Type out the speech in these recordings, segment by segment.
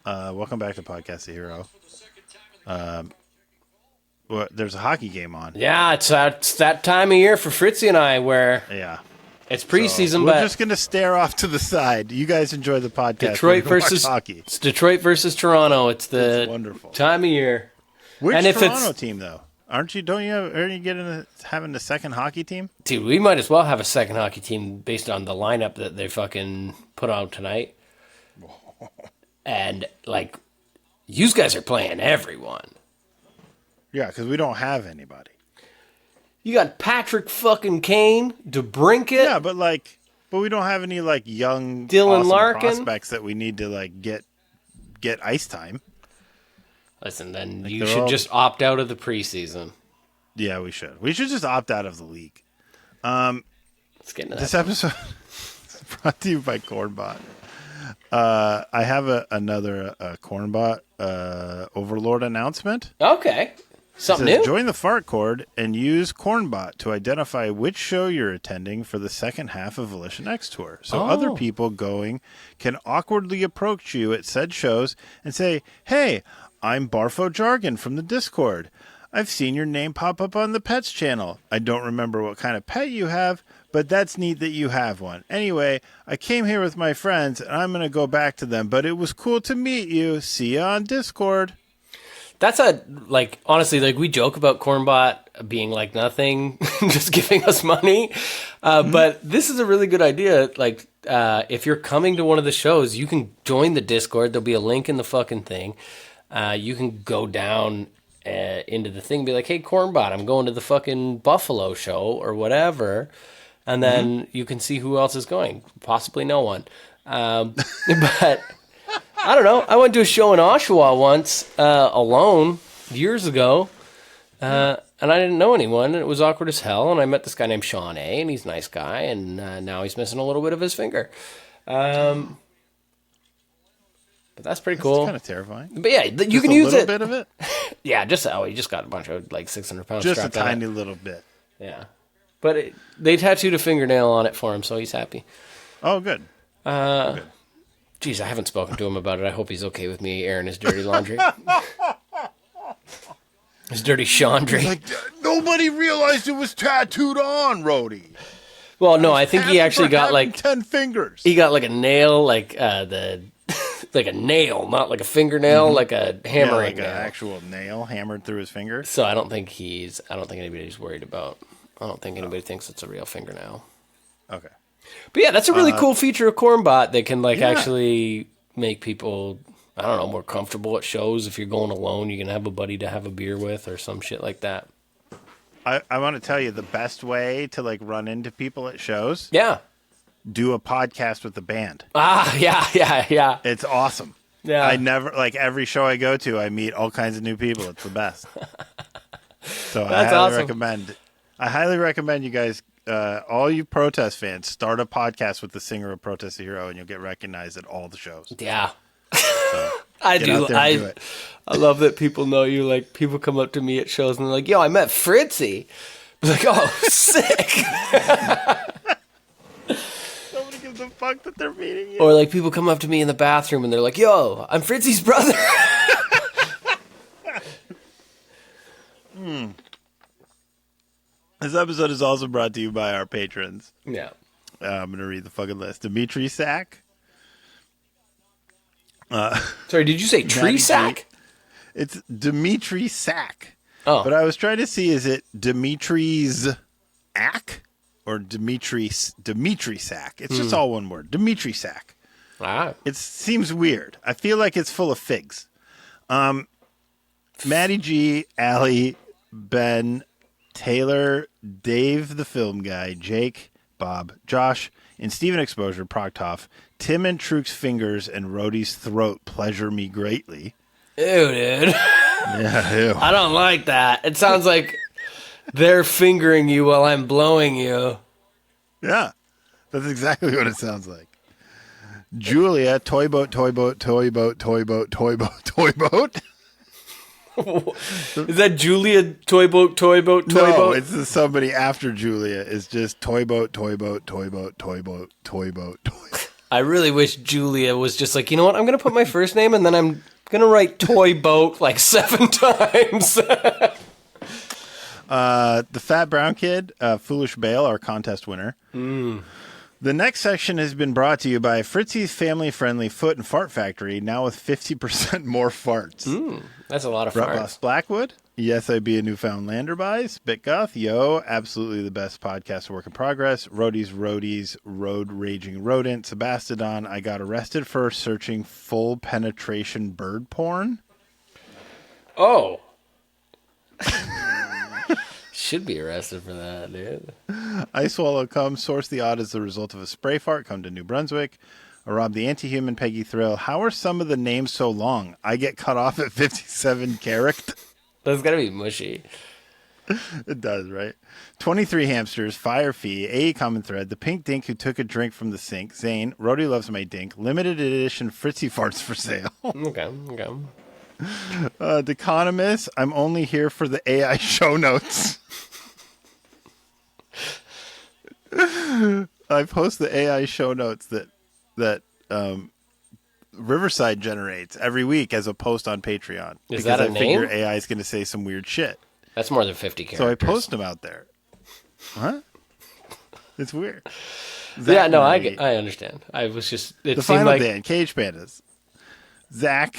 Welcome back to Protestthehero. Well, there's a hockey game on. Yeah, it's that time of year for Fritzy and I where it's preseason, so but we're just going to stare off to the side. You guys enjoy the podcast. Detroit versus hockey. It's Detroit versus Toronto. It's wonderful time of year. Which Toronto team, though? Aren't you having a second hockey team? Dude, we might as well have a second hockey team based on the lineup that they fucking put out tonight. And, like, you guys are playing everyone. Yeah, because we don't have anybody. You got Patrick fucking Kane, DeBrincat. Yeah, but we don't have any, like, young Dylan awesome Larkin prospects that we need to, like, get ice time. Listen, then you should just opt out of the preseason. Yeah, we should. We should just opt out of the league. Let's get into that. This episode is brought to you by Cornbot. I have another Cornbot Overlord announcement. Okay. Something new? Join the Fart Cord and use Cornbot to identify which show you're attending for the second half of Volition X tour. So other people going can awkwardly approach you at said shows and say, "Hey, I'm Barfo Jargon from the Discord. I've seen your name pop up on the pets channel. I don't remember what kind of pet you have, but that's neat that you have one. Anyway, I came here with my friends, and I'm going to go back to them, but it was cool to meet you. See ya on Discord." That's honestly, we joke about Cornbot being like nothing, just giving us money. But this is a really good idea. If you're coming to one of the shows, you can join the Discord. There'll be a link in the fucking thing. You can go down into the thing and be like, "Hey, Cornbot, I'm going to the fucking Buffalo show," or whatever. And then you can see who else is going. Possibly no one. But I don't know. I went to a show in Oshawa once alone years ago. And I didn't know anyone. And it was awkward as hell. And I met this guy named Sean A. And he's a nice guy. And now he's missing a little bit of his finger. But that's pretty cool. Kind of terrifying. But yeah, you can use it. A little bit of it? Yeah, he just got a bunch of 600 pounds. Just a tiny little bit. Yeah. But they tattooed a fingernail on it for him, so he's happy. Oh, good. Good. Geez, I haven't spoken to him about it. I hope he's okay with me airing his dirty laundry. His dirty chandry. Nobody realized it was tattooed on, Rody. Well, no, I think he actually got 10 fingers. He got a nail, like a nail, not like a fingernail, like a hammering nail. An actual nail hammered through his finger. So I don't think anybody's worried about. I don't think anybody thinks it's a real fingernail. Okay. But yeah, that's a really cool feature of Cornbot that can actually make people, I don't know, more comfortable at shows. If you're going alone, you can have a buddy to have a beer with or some shit like that. I want to tell you the best way to run into people at shows. Yeah. Do a podcast with the band. Yeah. It's awesome. Yeah. I never, every show I go to, I meet all kinds of new people. It's the best. So that's awesome. I highly recommend you guys, all you Protest fans, start a podcast with the singer of Protestthehero, and you'll get recognized at all the shows. Yeah. So I do. I love that people know you. People come up to me at shows and they're like, "Yo, I met Fritzy." I'm like, "Oh, sick." Nobody gives a fuck that they're meeting you. Or people come up to me in the bathroom and they're like, "Yo, I'm Fritzy's brother." This episode is also brought to you by our patrons. Yeah. I'm going to read the fucking list. Dimitri Sack. Sorry, did you say tree sack? It's Dimitri Sack. Oh. But I was trying to see, is it Dimitri's Ack or Dimitri Sack? It's just all one word. Dimitri Sack. Wow. It seems weird. I feel like it's full of figs. Maddie G, Allie, Ben, Taylor, Dave the film guy, Jake, Bob, Josh, and Steven Exposure, Proctoff, Tim and Truk's fingers and Rody's throat pleasure me greatly. Ew, dude. Yeah, ew. I don't like that. It sounds like they're fingering you while I'm blowing you. Yeah, that's exactly what it sounds like. Julia, toy boat. Is that Julia toy boat? No, it's somebody after Julia. It's just toy boat. I really wish Julia was just like, you know what? I'm going to put my first name and then I'm going to write toy boat like 7 times. The Fat Brown Kid, Foolish Bale, our contest winner. The next section has been brought to you by Fritzy's family-friendly Foot and Fart Factory, now with 50% more farts. That's a lot of farts. Blackwood, Yes, I Be a Newfoundlander buys. Bitgoth, yo, absolutely the best podcast work in progress. Roadies, Road Raging Rodent. Sebastodon, I got arrested for searching full penetration bird porn. Oh. Should be arrested for that, dude. I Swallow Cum, Source the Odd as the result of a spray fart, come to New Brunswick. Rob the Anti-Human, Peggy Thrill. How are some of the names so long? I get cut off at 57 character. That's gotta be mushy. It does, right? 23 Hamsters, Fire Fee, A Common Thread, The Pink Dink Who Took a Drink from the Sink, Zane, Rody Loves My Dink, Limited Edition Fritzy Farts for sale. Okay. The Economist, I'm only here for the AI show notes. I post the AI show notes that Riverside generates every week as a post on Patreon. Is that a name? I figure AI is going to say some weird shit. That's more than 50 characters. So I post them out there. Huh? It's weird. Yeah, no, I understand. I was just... It the seemed Final like... Dan, Cage Pandas, Zach,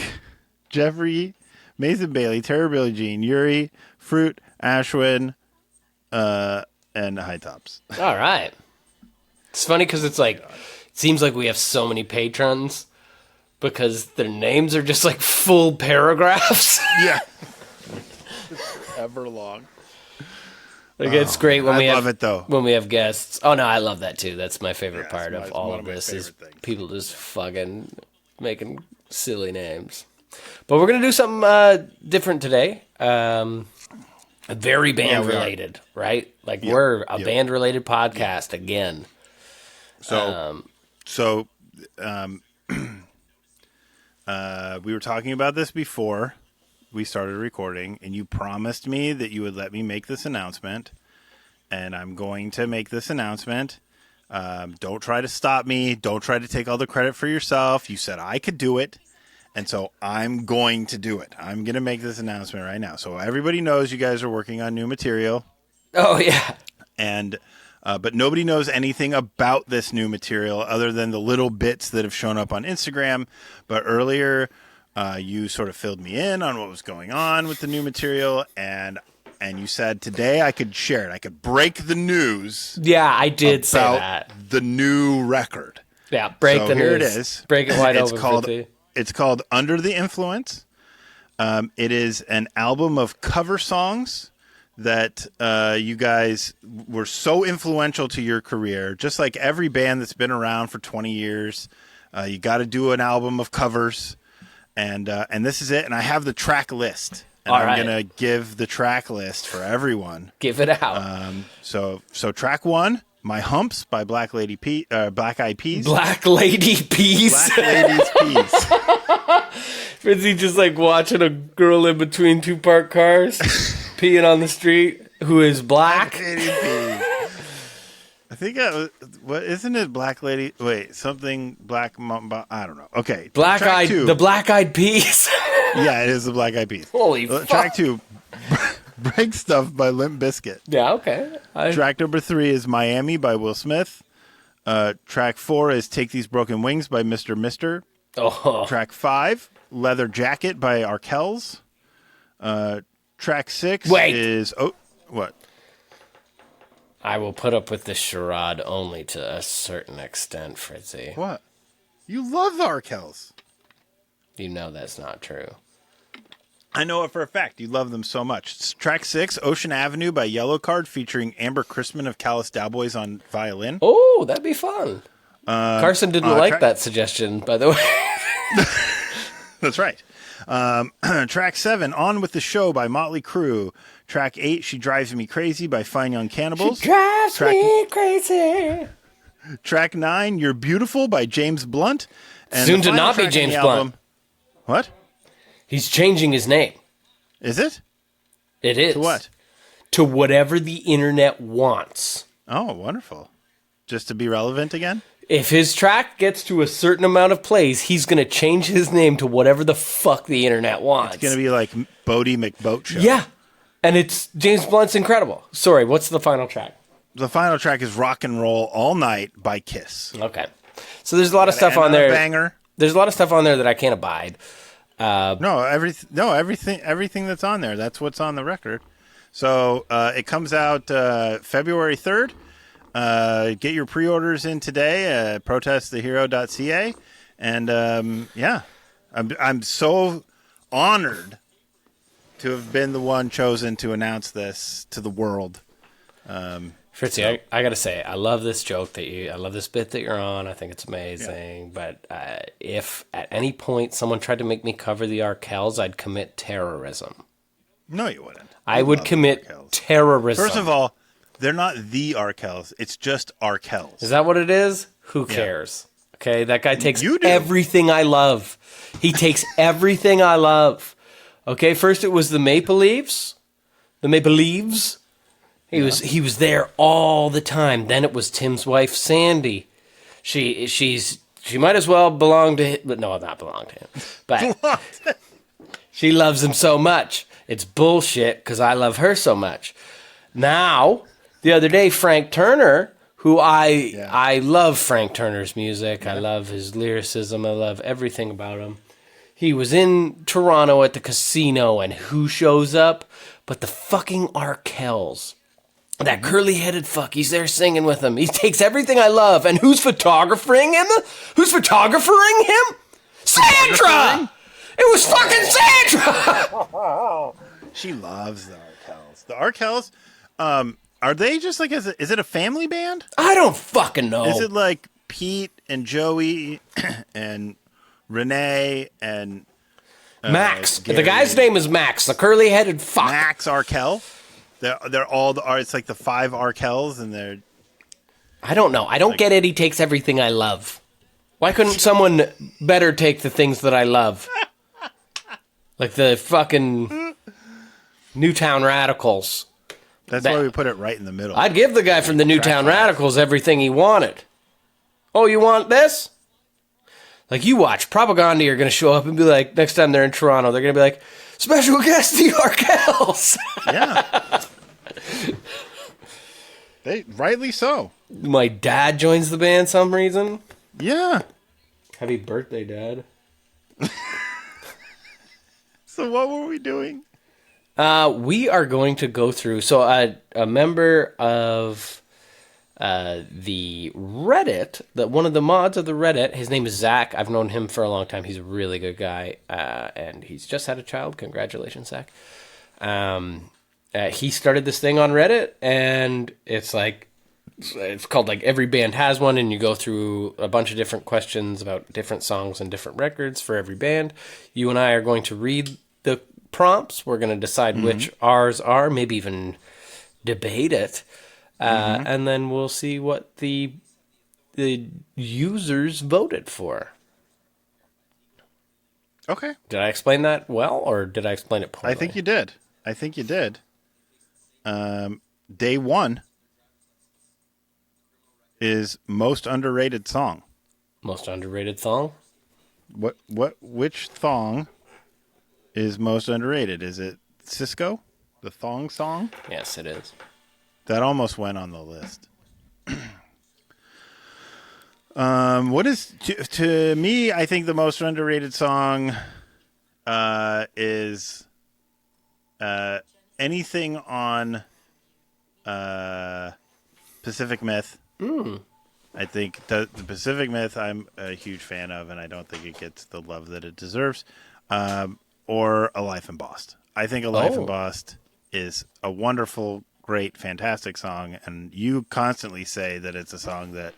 Jeffrey, Mason Bailey, Terror Billie Jean, Yuri, Fruit, Ashwin, and High Tops. All right. It's funny because it's like... It seems like we have so many patrons because their names are just like full paragraphs. Yeah. Ever long. Like it's great when we love it though. When we have guests. Oh no, I love that too. That's my favorite part of all of this is people just fucking making silly names. But we're gonna do something different today. Very band related, right? Like we're a band related podcast again. We were talking about this before we started recording, and you promised me that you would let me make this announcement, and I'm going to make this announcement. Don't try to stop me. Don't try to take all the credit for yourself. You said I could do it, and so I'm going to do it. I'm going to make this announcement right now. So everybody knows you guys are working on new material. Oh, yeah. And but nobody knows anything about this new material other than the little bits that have shown up on Instagram. But earlier, you sort of filled me in on what was going on with the new material, and you said today I could share it. I could break the news. Yeah, I did say that. The new record. Yeah, break the news. Here it is. Break it wide open. It's called Under the Influence. It is an album of cover songs that you guys were so influential to your career. Just like every band that's been around for 20 years, you got to do an album of covers. And this is it. And I have the track list. And I'm going to give the track list for everyone. Give it out. So track 1, My Humps by Black Eyed Peas. Black Lady Peas. Black Lady's Peas. Fritzy just like watching a girl in between two parked cars peeing on the street who is black. Black Lady Peas. I think what isn't it? Black Lady. Wait, something black. I don't know. Okay, the Black Eyed Peas. Yeah, it is the Black Eyed Peas. Holy fuck. Track 2, Break Stuff by Limp Bizkit. Yeah, okay. Track number 3 is Miami by Will Smith. Track 4 is Take These Broken Wings by Mr. Mister. Oh. Track 5, Leather Jacket by Arkells. Track 6 is what? I will put up with this charade only to a certain extent, Fritzy. What? You love the Arkells. You know that's not true. I know it for a fact. You love them so much. Track 6, Ocean Avenue by Yellow Card, featuring Amber Christman of Callous Cowboys on violin. Oh, that'd be fun. Carson didn't like that suggestion, by the way. That's right. Track 7, On With the Show by Motley Crue. Track 8, She Drives Me Crazy by Fine Young Cannibals. She drives me crazy. Track 9, You're Beautiful by James Blunt. And soon to not be James Blunt. What? He's changing his name. Is it? It is. To what? To whatever the internet wants. Oh, wonderful. Just to be relevant again? If his track gets to a certain amount of plays, he's going to change his name to whatever the fuck the internet wants. It's going to be like Bodie McBoat Show. Yeah. And it's James Blunt's incredible. Sorry, what's the final track? The final track is Rock and Roll All Night by Kiss. Okay. So there's a lot of stuff on there. Banger. There's a lot of stuff on there that I can't abide. Everything that's on there. That's what's on the record. So it comes out February 3rd. Get your pre-orders in today at protestthehero.ca. And I'm so honored to have been the one chosen to announce this to the world. Fritzy, I got to say, I love this joke I love this bit that you're on. I think it's amazing. Yeah. But if at any point someone tried to make me cover the Arkells, I'd commit terrorism. No, you wouldn't. I would commit terrorism. First of all, they're not the Arkells. It's just Arkells. Is that what it is? Who cares? Yeah. Okay, that guy takes You do. everything I love. He takes everything I love. Okay, first it was the Maple Leafs. The Maple Leaves. He was there all the time. Then it was Tim's wife, Sandy. She might as well belong to him, but no, not belong to him. But she loves him so much. It's bullshit because I love her so much. Now, the other day, Frank Turner, who I love Frank Turner's music. Yeah. I love his lyricism. I love everything about him. He was in Toronto at the casino, and who shows up? But the fucking Arkells. That curly-headed fuck, he's there singing with him. He takes everything I love, and who's photographing him? Who's photographing him? Sandra! It was fucking Sandra! She loves the Arkells. The Arkells, are they just like, is it a family band? I don't fucking know. Is it like Pete and Joey and Renee and... Max. Gary? The guy's name is Max, the curly-headed fuck. Max Arkell? They're all it's like the 5 Arkells, and they're... I don't know. I don't get it. He takes everything I love. Why couldn't someone better take the things that I love? Like the fucking Newtown Radicals. That's why we put it right in the middle. I'd give the guy from the Newtown Radicals everything he wanted. Oh, you want this? Like, you watch. Propaganda are going to show up and be like, next time they're in Toronto, they're going to be like, special guest, the Arkells. Yeah. Rightly so. My dad joins the band some reason. Yeah. Happy birthday, Dad. So what were we doing? We are going to go through... So a member of the Reddit, one of the mods of the Reddit, his name is Zach. I've known him for a long time. He's a really good guy. And he's just had a child. Congratulations, Zach. He started this thing on Reddit, and it's called like Every Band Has One, and you go through a bunch of different questions about different songs and different records for every band. You and I are going to read the prompts. We're going to decide which ours are, maybe even debate it. And then we'll see what the users voted for. Okay. Did I explain that well, or did I explain it poorly? I think you did. Day 1 is most underrated song. Most underrated song? Which thong is most underrated? Is it Cisco? The thong song? Yes, it is. That almost went on the list. What is to me? I think the most underrated song is anything on Pacific Myth. I think the Pacific Myth I'm a huge fan of, and I don't think it gets the love that it deserves. Or A Life Embossed. I think A Life Embossed is a wonderful, great, fantastic song, and you constantly say that it's a song that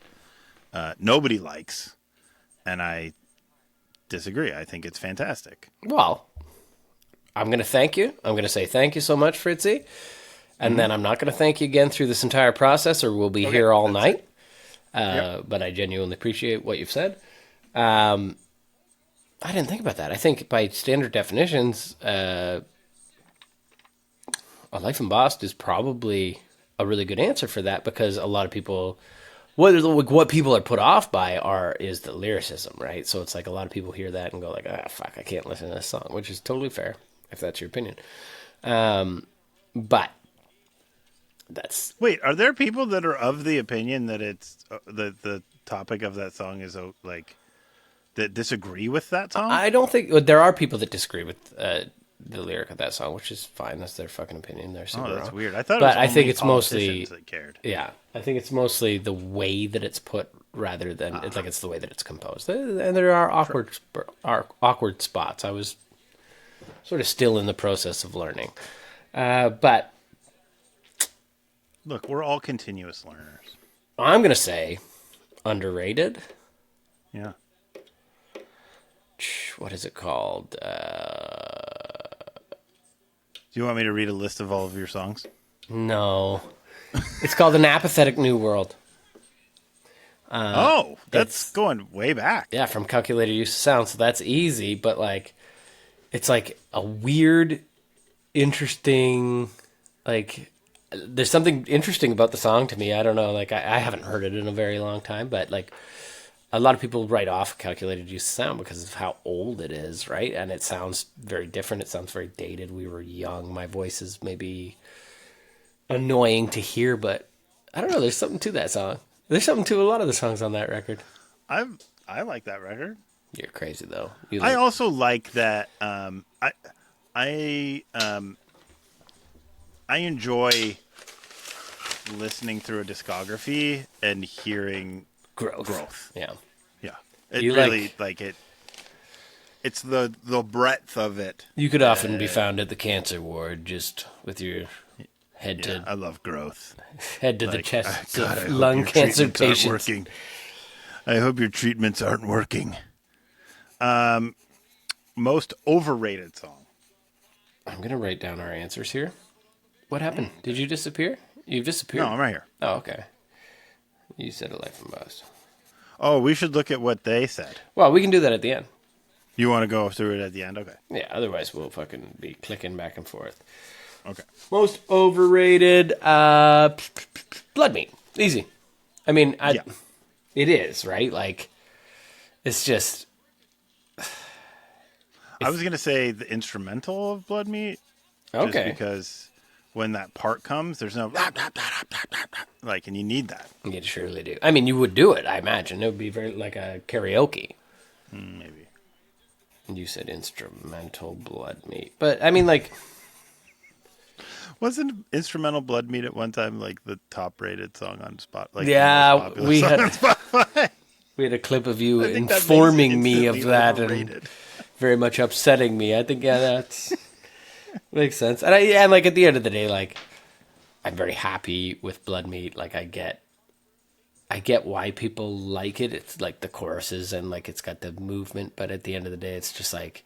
nobody likes, and I disagree. I think it's fantastic. Well, I'm going to thank you. I'm going to say thank you so much, Fritzy, and then I'm not going to thank you again through this entire process, or we'll be here all night. But I genuinely appreciate what you've said. I didn't think about that. I think by standard definitions, A Life Embossed is probably a really good answer for that, because a lot of people what people are put off by is the lyricism, right? So it's like a lot of people hear that and go like, fuck, I can't listen to this song, which is totally fair if that's your opinion. But that's... Wait, are there people that are of the opinion that it's the topic of that song is like that disagree with that song? I don't think there are people that disagree with the lyric of that song, which is fine. That's their fucking opinion. They're super that's wrong. Weird. I thought, but I think it's mostly that cared. Yeah, I think it's mostly the way that it's put rather than it's the way that it's composed. And there are awkward spots. I was sort of still in the process of learning, but look, we're all continuous learners. I'm gonna say underrated. Yeah. What is it called? Do you want me to read a list of all of your songs? No. It's called An Apathetic New World. That's going way back. Yeah, from Calculated Use of Sound, so that's easy, but like it's like a weird, interesting, like there's something interesting about the song to me. I don't know, like I haven't heard it in a very long time, but like a lot of people write off Calculated Use of Sound because of how old it is, right? And it sounds very different. It sounds very dated. We were young. My voice is maybe annoying to hear, but I don't know. There's something to that song. There's something to a lot of the songs on that record. I like that record. You're crazy though. I also like that. I enjoy listening through a discography and hearing growth. Yeah. It really like it. It's the breadth of it. You could often be found at the cancer ward just with your head to... I love growth. Head to the chest of lung cancer patients. I hope your treatments aren't working. Most overrated song. I'm going to write down our answers here. What happened? Did you disappear? You've disappeared. No, I'm right here. Oh, okay. You said a life and most. Oh, we should look at what they said. Well, we can do that at the end. You want to go through it at the end? Okay. Yeah, otherwise we'll fucking be clicking back and forth. Okay. Most overrated, Blood Meat. Easy. I mean, it is, right? Like, it's just... I was going to say the instrumental of Blood Meat. Okay. Just because when that part comes, there's no... Like, and you need that. You surely do. I mean, you would do it, I imagine. It would be very like a karaoke. Maybe. You said instrumental Blood Meat. But, I mean, like... Wasn't instrumental Blood Meat at one time like the top-rated song on Spotify? Like, yeah, we had a clip of you informing me of that and very much upsetting me. I think, that's makes sense. And like at the end of the day, like I'm very happy with Blood Meat. Like I get why people like it. It's like the choruses and like it's got the movement, but at the end of the day, it's just like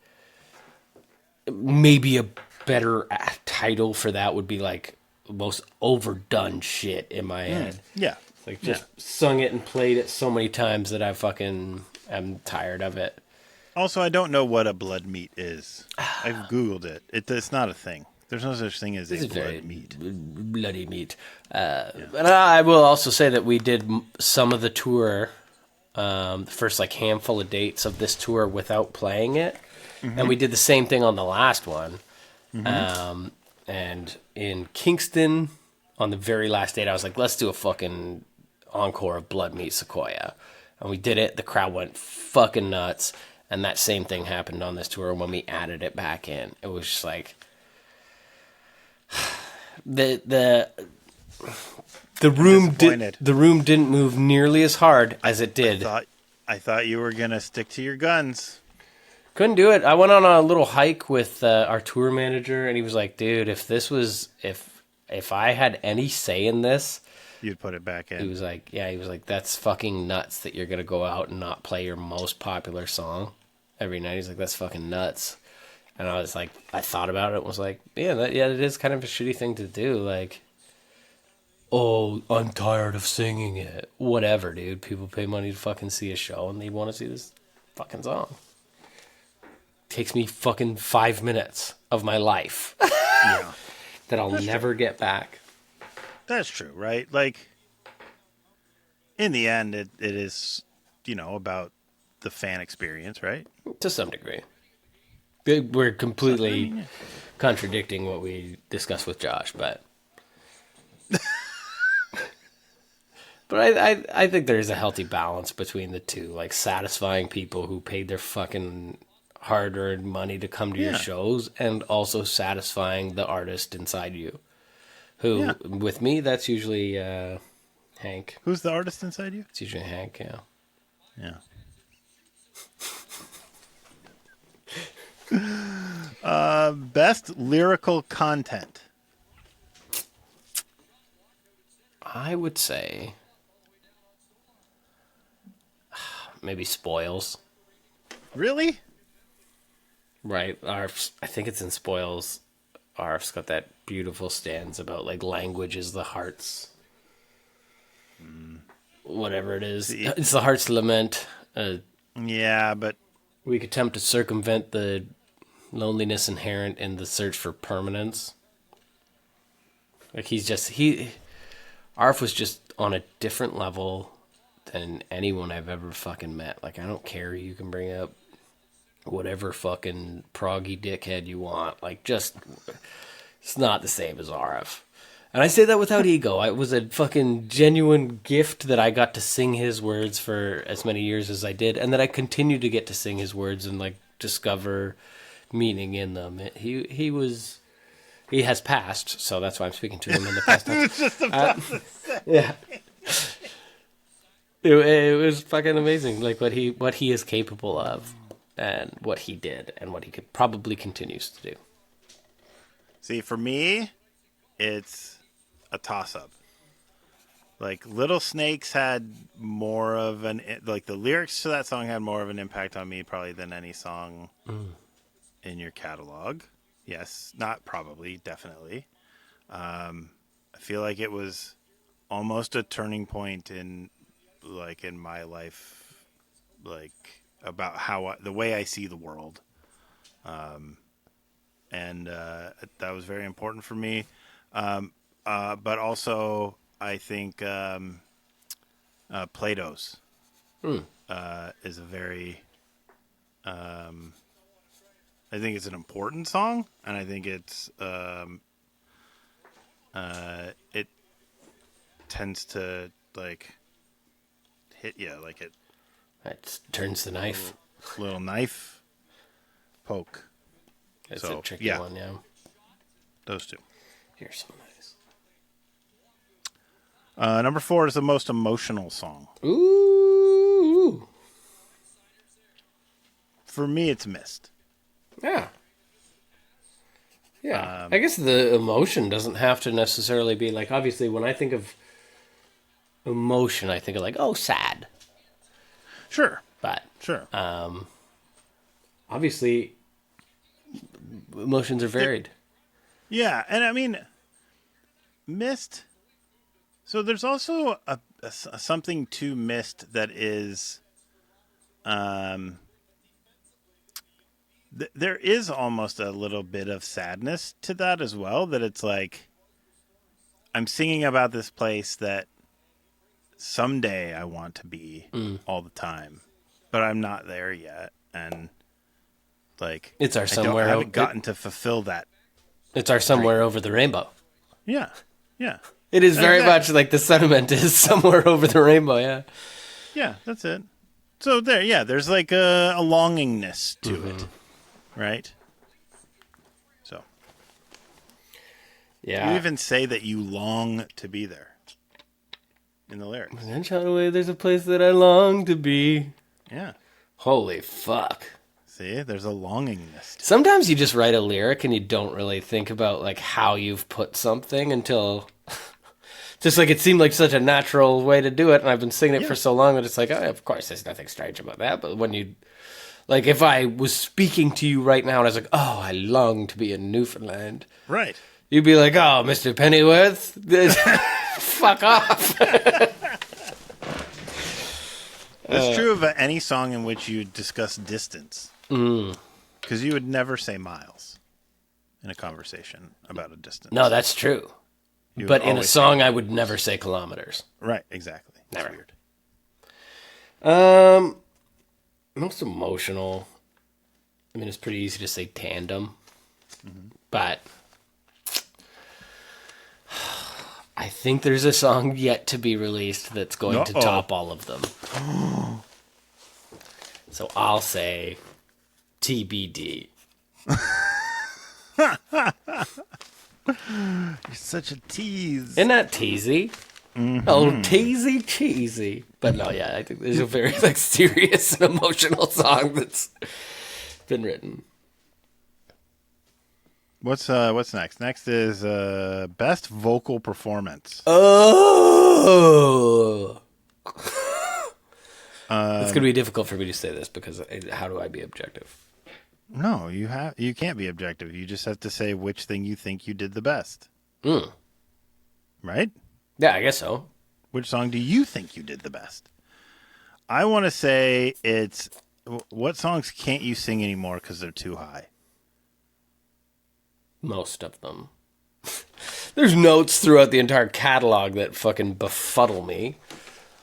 maybe a better title for that would be like most overdone shit in my head. Yeah. Like just sung it and played it so many times that I fucking am tired of it. Also, I don't know what a blood meat is. I've Googled it. It's not a thing. There's no such thing as a blood meat. Bloody meat. And I will also say that we did some of the tour, the first like handful of dates of this tour without playing it. Mm-hmm. And we did the same thing on the last one. Mm-hmm. And in Kingston, on the very last date, I was like, let's do a fucking encore of Blood Meat Sequoia. And we did it. The crowd went fucking nuts. And that same thing happened on this tour when we added it back in. It was just like the room didn't move nearly as hard as it did. I thought you were gonna stick to your guns. Couldn't do it. I went on a little hike with our tour manager, and he was like, "Dude, if I had any say in this, you'd put it back in." He was like, "That's fucking nuts that you're gonna go out and not play your most popular song every night." He's like, "That's fucking nuts." And I was like, I thought about it and was like, it is kind of a shitty thing to do. Like, oh, I'm tired of singing it. Whatever, dude. People pay money to fucking see a show and they want to see this fucking song. Takes me fucking 5 minutes of my life that I'll never get back. That's true, right? Like, in the end, it is, about the fan experience, right? To some degree. We're completely contradicting what we discussed with Josh, but but I think there's a healthy balance between the two, like satisfying people who paid their fucking hard-earned money to come to your shows, and also satisfying the artist inside you. Who, with me, that's usually Hank. Who's the artist inside you? It's usually Hank, yeah. Yeah. Best lyrical content. I would say maybe Spoils. Really? Right. Arf's, I think it's in Spoils. Arf's got that beautiful stanza about like language is the heart's whatever it is. It's the heart's lament. Yeah, but We could attempt to circumvent the loneliness inherent in the search for permanence. Like Arf was just on a different level than anyone I've ever fucking met. Like, I don't care. You can bring up whatever fucking proggy dickhead you want. Like, just, it's not the same as Arf. And I say that without ego. It was a fucking genuine gift that I got to sing his words for as many years as I did, and that I continue to get to sing his words and like discover meaning in them. He has passed, so that's why I'm speaking to him in the past tense. Yeah. It was fucking amazing, like what he is capable of, and what he did, and what he could probably continues to do. See, for me, it's a toss-up. Like, Little Snakes had more of the lyrics to that song had more of an impact on me probably than any song in your catalog. Yes, not probably, definitely. I feel like it was almost a turning point in my life, like about the way I see the world. And that was very important for me. But also, I think Plato's is a very... I think it's an important song, and I think it's it tends to hit you like it. That turns the knife. Little knife poke. It's a tricky one, yeah. Those two. Here's some nice. Number 4 is the most emotional song. Ooh. For me, it's Mist. Yeah. Yeah. I guess the emotion doesn't have to necessarily be like, obviously, when I think of emotion, I think of like, oh, sad. Sure. But, sure. Obviously, emotions are varied. Yeah. And I mean, Mist. So there's also a something to Mist that is, there is almost a little bit of sadness to that as well. That it's like, I'm singing about this place that someday I want to be all the time, but I'm not there yet. And like, it's our somewhere. I haven't gotten to fulfill that. It's our somewhere over the rainbow. Yeah. Yeah. It is very much like the sentiment is somewhere over the rainbow, yeah. Yeah, that's it. So there's like a longingness to it, right? So. Yeah. You even say that you long to be there in the lyrics. And then shout away, there's a place that I long to be. Yeah. Holy fuck. See, there's a longingness. Sometimes you just write a lyric and you don't really think about like how you've put something until... Just like it seemed like such a natural way to do it, and I've been singing it for so long that it's like, oh, of course, there's nothing strange about that. But when you, like, if I was speaking to you right now and I was like, oh, I long to be in Newfoundland, right? You'd be like, oh, Mr. Pennyworth, fuck off. That's true of any song in which you discuss distance, because you would never say miles in a conversation about a distance. No, that's true. But in a song, I would never say kilometers. Right, exactly. That's never. weird. Most emotional. I mean, it's pretty easy to say Tandem, but I think there's a song yet to be released that's going to top all of them. So I'll say TBD. You're such a tease. Isn't that teasy? Mm-hmm. Oh, teasy, cheesy. But no, yeah, I think there's a very like serious and emotional song that's been written. What's next? Next is best vocal performance. Oh, it's gonna be difficult for me to say this because how do I be objective? No, you can't be objective. You just have to say which thing you think you did the best. Right? Yeah, I guess so. Which song do you think you did the best? I want to say it's what songs can't you sing anymore because they're too high? Most of them. There's notes throughout the entire catalog that fucking befuddle me.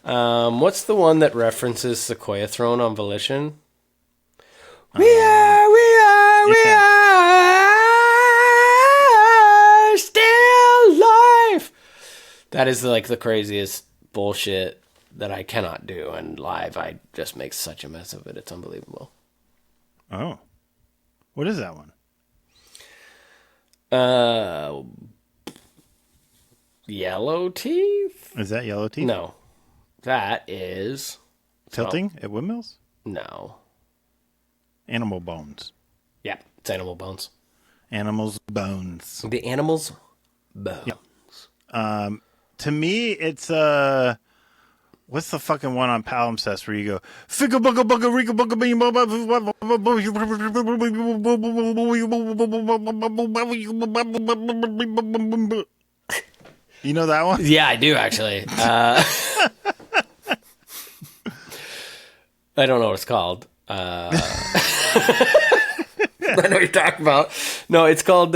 What's the one that references Sequoia Throne on Volition? We are still live. That is like the craziest bullshit that I cannot do, and live I just make such a mess of it. It's unbelievable. Oh. What is that one? Yellow Teeth? Is that Yellow Teeth? No. That is Tilting at Windmills? No. Animal Bones. Yeah, it's Animal Bones. Animals' Bones. The Animals' Bones. Yep. To me, it's what's the fucking one on Palimpsest where you go Figga bugga bugga rika bugga bing. You know that one? Yeah, I do actually. I don't know what it's called. I know what you're talking about. No, it's called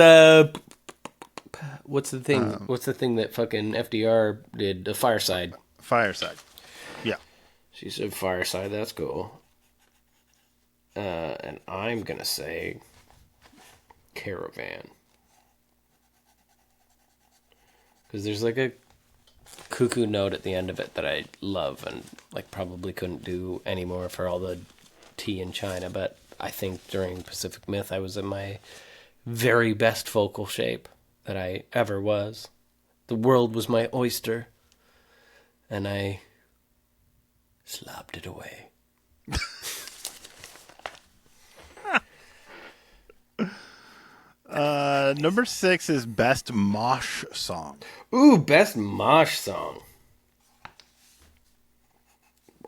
what's the thing? What's the thing that fucking FDR did? The Fireside. Fireside. Yeah. She said Fireside. That's cool. And I'm gonna say Caravan. Because there's like a cuckoo note at the end of it that I love and like probably couldn't do anymore for all the tea in China. But I think during Pacific Myth I was in my very best vocal shape that I ever was. The world was my oyster. And I slopped it away. Number 6 is best mosh song. Ooh, best mosh song.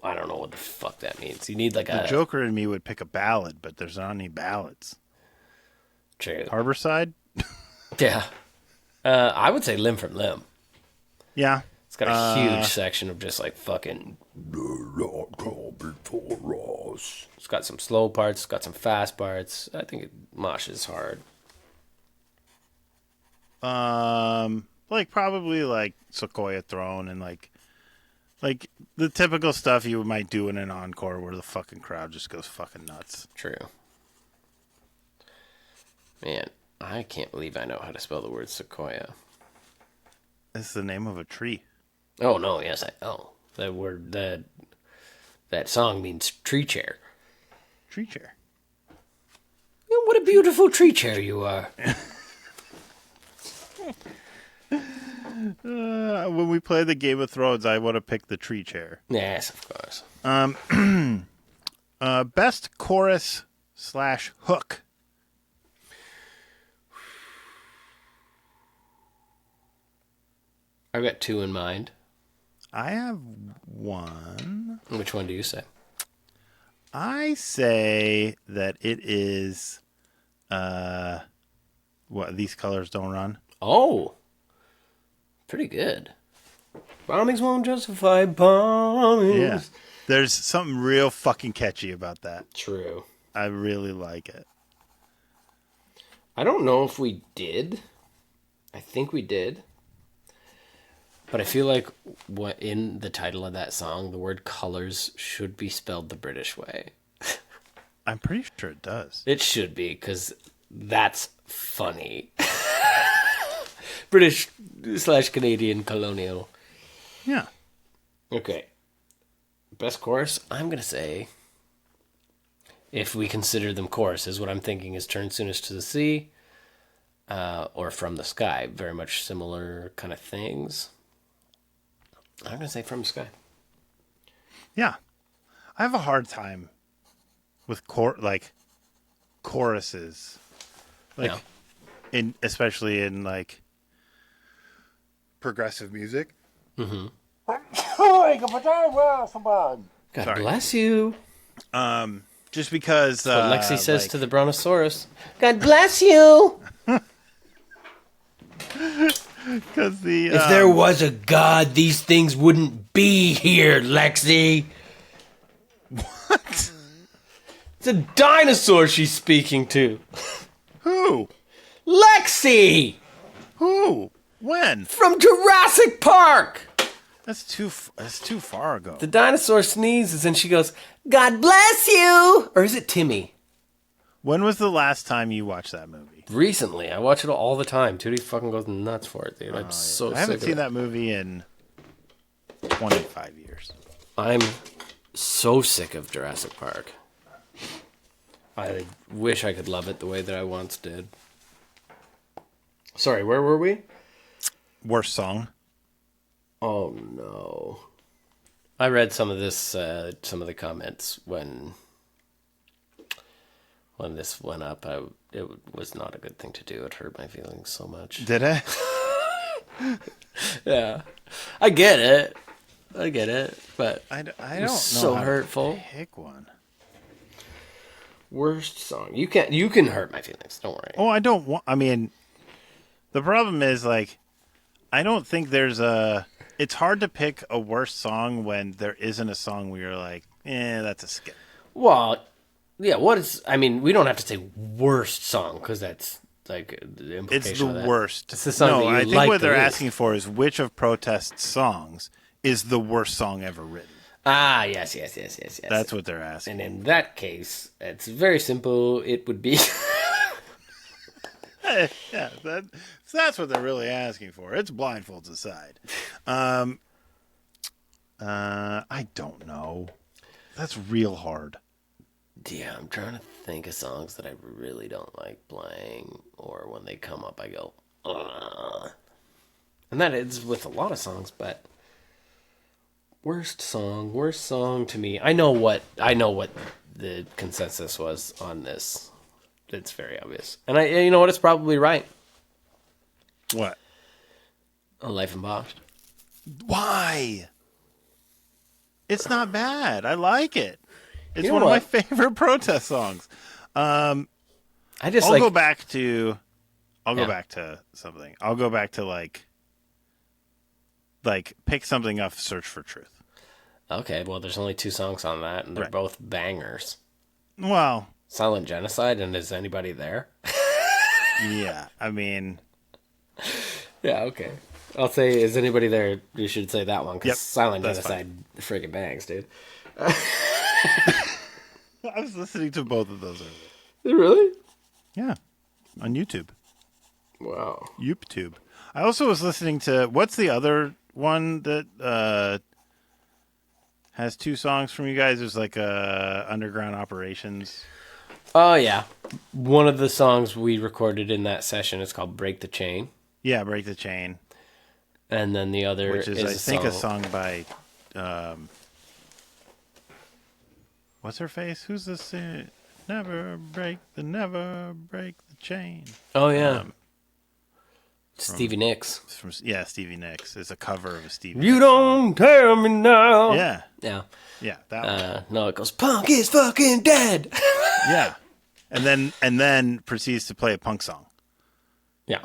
I don't know what the fuck that means. You need like The a Joker in me would pick a ballad, but there's not any ballads. True. Harborside? Yeah. I would say Limb from Limb. Yeah. It's got a huge section of just like fucking. It's got some slow parts, it's got some fast parts. I think mosh is hard. Like probably like Sequoia Throne and like the typical stuff you might do in an encore where the fucking crowd just goes fucking nuts. True. Man, I can't believe I know how to spell the word sequoia. It's the name of a tree. Oh no, yes, that word that song means tree chair. Tree chair. Oh, what a beautiful tree chair you are. When we play the Game of Thrones, I want to pick the tree chair. Yes, of course. Best chorus / hook. I've got two in mind. I have one. Which one do you say? I say that it is what These Colors Don't Run. Oh, pretty good. Bombings won't justify bombings. Yeah. There's something real fucking catchy about that. True. I really like it. I don't know if we did. I think we did. But I feel like what in the title of that song, the word colors should be spelled the British way. I'm pretty sure it does. It should be, because that's funny. British / Canadian colonial. Yeah. Okay. Best chorus, I'm going to say, if we consider them choruses, what I'm thinking is Turn Soonest to the Sea or From the Sky. Very much similar kind of things. I'm going to say From the Sky. Yeah. I have a hard time with choruses. Like, Yeah. especially in, like, progressive music. Mm-hmm. God Sorry. bless you. Just because... What Lexi says to the Brontosaurus. God bless you. Because the... If there was a God, these things wouldn't be here, Lexi. What? It's a dinosaur she's speaking to. Who? Lexi! Who? When? From Jurassic Park! That's too far ago. The dinosaur sneezes and she goes, God bless you! Or is it Timmy? When was the last time you watched that movie? Recently. I watch it all the time. Tootie fucking goes nuts for it, dude. I'm so sick I haven't of seen it. that movie in 25 years. I'm so sick of Jurassic Park. I wish I could love it the way that I once did. Sorry, where were we? Worst song? Oh, no. I read some of this, some of the comments when this went up. It was not a good thing to do. It hurt my feelings so much. Did it? Yeah. I get it, but I don't it know. was so how hurtful. To pick one. Worst song. You can hurt my feelings. Don't worry. Oh, I don't want. I mean, the problem is like, I don't think there's a. It's hard to pick a worst song when there isn't a song where you're like, that's a skip. Well, yeah. I mean, we don't have to say worst song because that's like the implication. It's the of that. worst. It's the song that you I think like what they're the least. asking for is which of Protest's songs is the worst song ever written. Ah, yes. That's what they're asking. And in that case, it's very simple. It would be. Yeah, that's what they're really asking for. It's blindfolds aside. I don't know. That's real hard. Yeah, I'm trying to think of songs that I really don't like playing, or when they come up, I go, ugh. And that is with a lot of songs, but worst song to me. I know what the consensus was on this. It's very obvious, and you know what? It's probably right. What? A Life Embossed. Why? It's not bad. I like it. It's You know one of my what? favorite Protest songs. I just I'll go back to something. I'll go back to like pick something off Search for Truth. Okay, well, there's only 2 songs on that, and they're Right. both bangers. Well, Silent Genocide and Is Anybody There? yeah. I mean, Yeah, okay. I'll say Is Anybody There? You should say that one, because Yep, Silent that's Genocide friggin' bangs, dude. I was listening to both of those earlier. Really? Yeah, on YouTube. Wow. YouTube. I also was listening to what's the other one that has 2 songs from you guys? There's like Underground Operations. Oh, yeah. One of the songs we recorded in that session is called Break the Chain. Yeah, Break the Chain. And then the other Which is, I think, a song by what's her face? Who's this? Never break the chain. Oh, yeah. Stevie Nicks. Stevie Nicks. It's a cover of a Stevie You Nicks don't tell me now. song. Yeah. Yeah. That one. No, it goes, Punk is fucking dead. Yeah. And then proceeds to play a punk song. Yeah.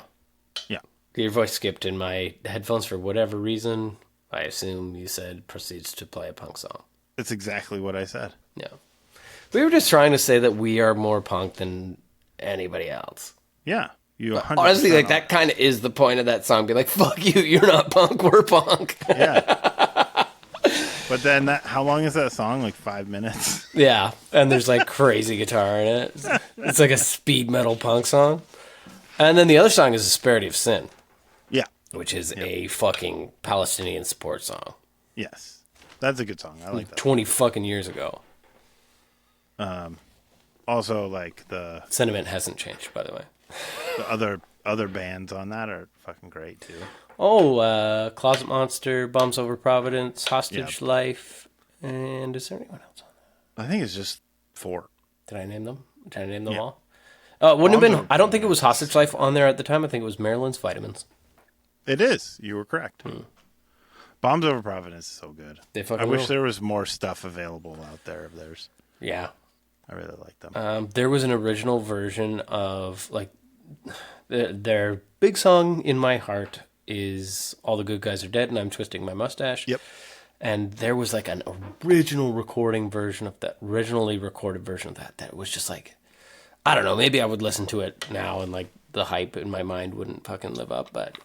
Yeah. Your voice skipped in my headphones for whatever reason. I assume you said proceeds to play a punk song. That's exactly what I said. Yeah. We were just trying to say that we are more punk than anybody else. Yeah. You 100% honestly, like are. that kind of is the point of that song. Be like, fuck you, you're not punk, we're punk. Yeah. But then how long is that song? Like 5 minutes? Yeah, and there's like crazy guitar in it. It's like a speed metal punk song. And then the other song is Disparity of Sin. Yeah. Which is a fucking Palestinian support song. Yes. That's a good song. I like that. 20 fucking years ago. Also, like the Sentiment hasn't changed, by the way. other bands on that are fucking great too. Oh, Closet Monster, Bombs Over Providence, Hostage Yep. Life, and is there anyone else on that? I think it's just 4. Did I name them? Did I name them Yeah. all? Wouldn't have Bombs been. Over I don't think it was Hostage Life on there at the time. I think it was Marilyn's Vitamins. It is. You were correct. Bombs Over Providence is so good. They fucking I wish rule. there was more stuff available out there of theirs. Yeah. I really like them. There was an original version of like their big song in my heart is "All the Good Guys Are Dead" and I'm Twisting My Mustache. Yep. And there was like an original recording version of that, originally recorded version of that was just like, I don't know, maybe I would listen to it now and like the hype in my mind wouldn't fucking live up, but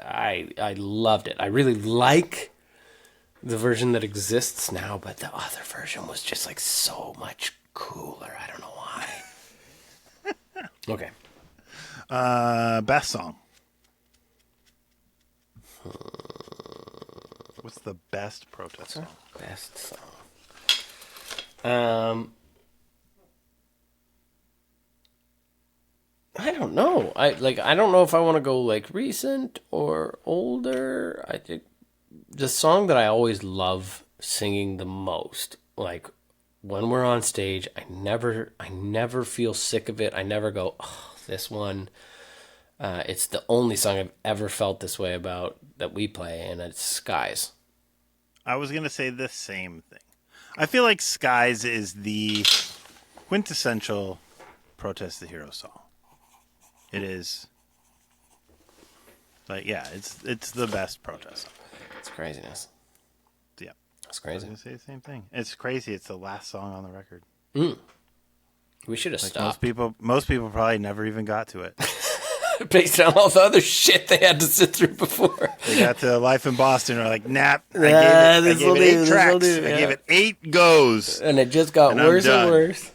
I loved it. I really like the version that exists now, but the other version was just like so much cooler. I don't know why. Okay. Best song. What's the best protest song? Best song. I don't know. I don't know if I want to go like recent or older. I think the song that I always love singing the most, like when we're on stage, I never feel sick of it. I never go, oh, this one. It's the only song I've ever felt this way about that we play, and it's Skies. I was going to say the same thing. I feel like Skies is the quintessential Protest the Hero song. It is. Like, yeah, it's the best protest song. It's craziness. Yeah. It's I was crazy. going to say the same thing. It's crazy. It's the last song on the record. We should have Like stopped. most people probably never even got to it. Based on all the other shit they had to sit through before. They got to Life in Boston. Are like, nap. I Nah, gave this'll it do, 8 this'll tracks. do, I yeah. gave it 8 goes. And it just got And I'm worse and done. worse.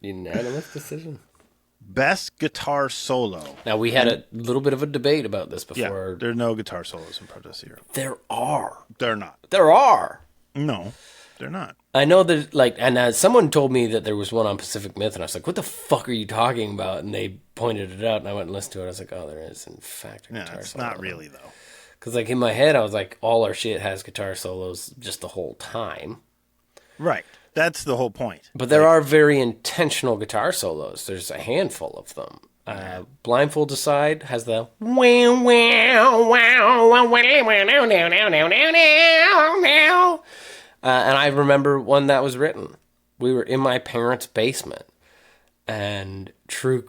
Unanimous decision. Best guitar solo. Now, we had a little bit of a debate about this Yeah, before. there are no guitar solos in Protest the Hero. There are. They're not. There are. No, they're not. I know there's like, and someone told me that there was one on Pacific Myth, and I was like, what the fuck are you talking about? And they pointed it out, and I went and listened to it. I was like, oh, there is, in fact, a Yeah, guitar it's solo. not really, though. Because, like, in my head, I was like, all our shit has guitar solos just the whole time. Right. That's the whole point. But there are very intentional guitar solos. There's a handful of them. Blindfold Aside has the wow, wow, wow, wow, wow. And I remember when that was written. We were in my parents' basement, and True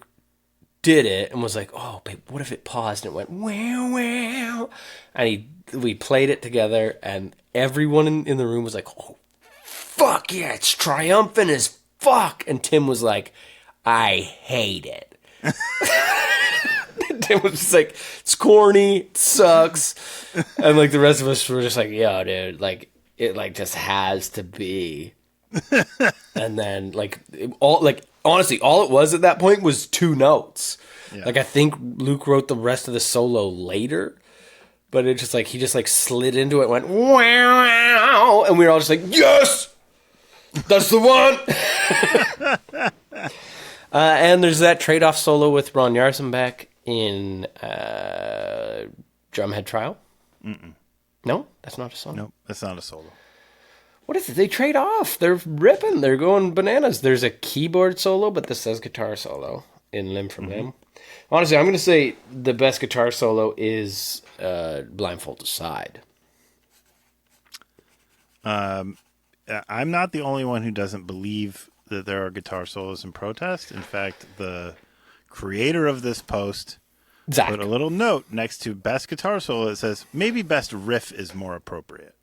did it and was like, "Oh, babe, what if it paused and it went wow, wow?" And we played it together, and everyone in the room was like, "Oh, fuck yeah, it's triumphant as fuck!" And Tim was like, "I hate it." Tim was just like, "It's corny, it sucks," and like the rest of us were just like, "Yo, dude, like it like just has to be." And then honestly, all it was at that point was 2 notes. Yeah. Like I think Luke wrote the rest of the solo later, but it just like he just like slid into it, went wow, and we were all just like, "Yes, that's the one." And there's that trade-off solo with Ron Yarzenbeck in Drumhead Trial. No, that's not a song. Nope, that's not a solo. What is it? They trade off. They're ripping. They're going bananas. There's a keyboard solo, but this says guitar solo in Limb from Limb. Honestly, I'm going to say the best guitar solo is Blindfold Aside. I'm not the only one who doesn't believe that there are guitar solos in Protest. In fact, the creator of this post Zach. put a little note next to best guitar solo that says maybe best riff is more appropriate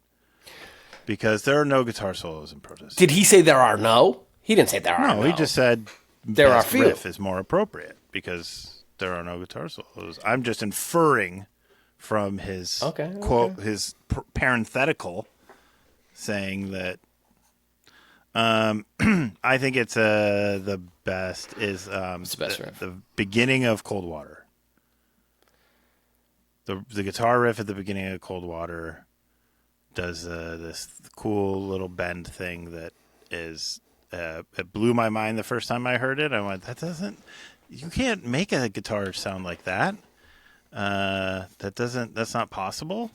because there are no guitar solos in Protest. Did he say there are no? He didn't say there are no. No, he just said There are best few. riff is more appropriate. because there are no guitar solos. I'm just inferring from his quote, his parenthetical, saying that I think it's the best is it's the best riff. The beginning of Cold Water. The guitar riff at the beginning of Cold Water does this cool little bend thing that is it blew my mind the first time I heard it. I went, you can't make a guitar sound like that. That's not possible.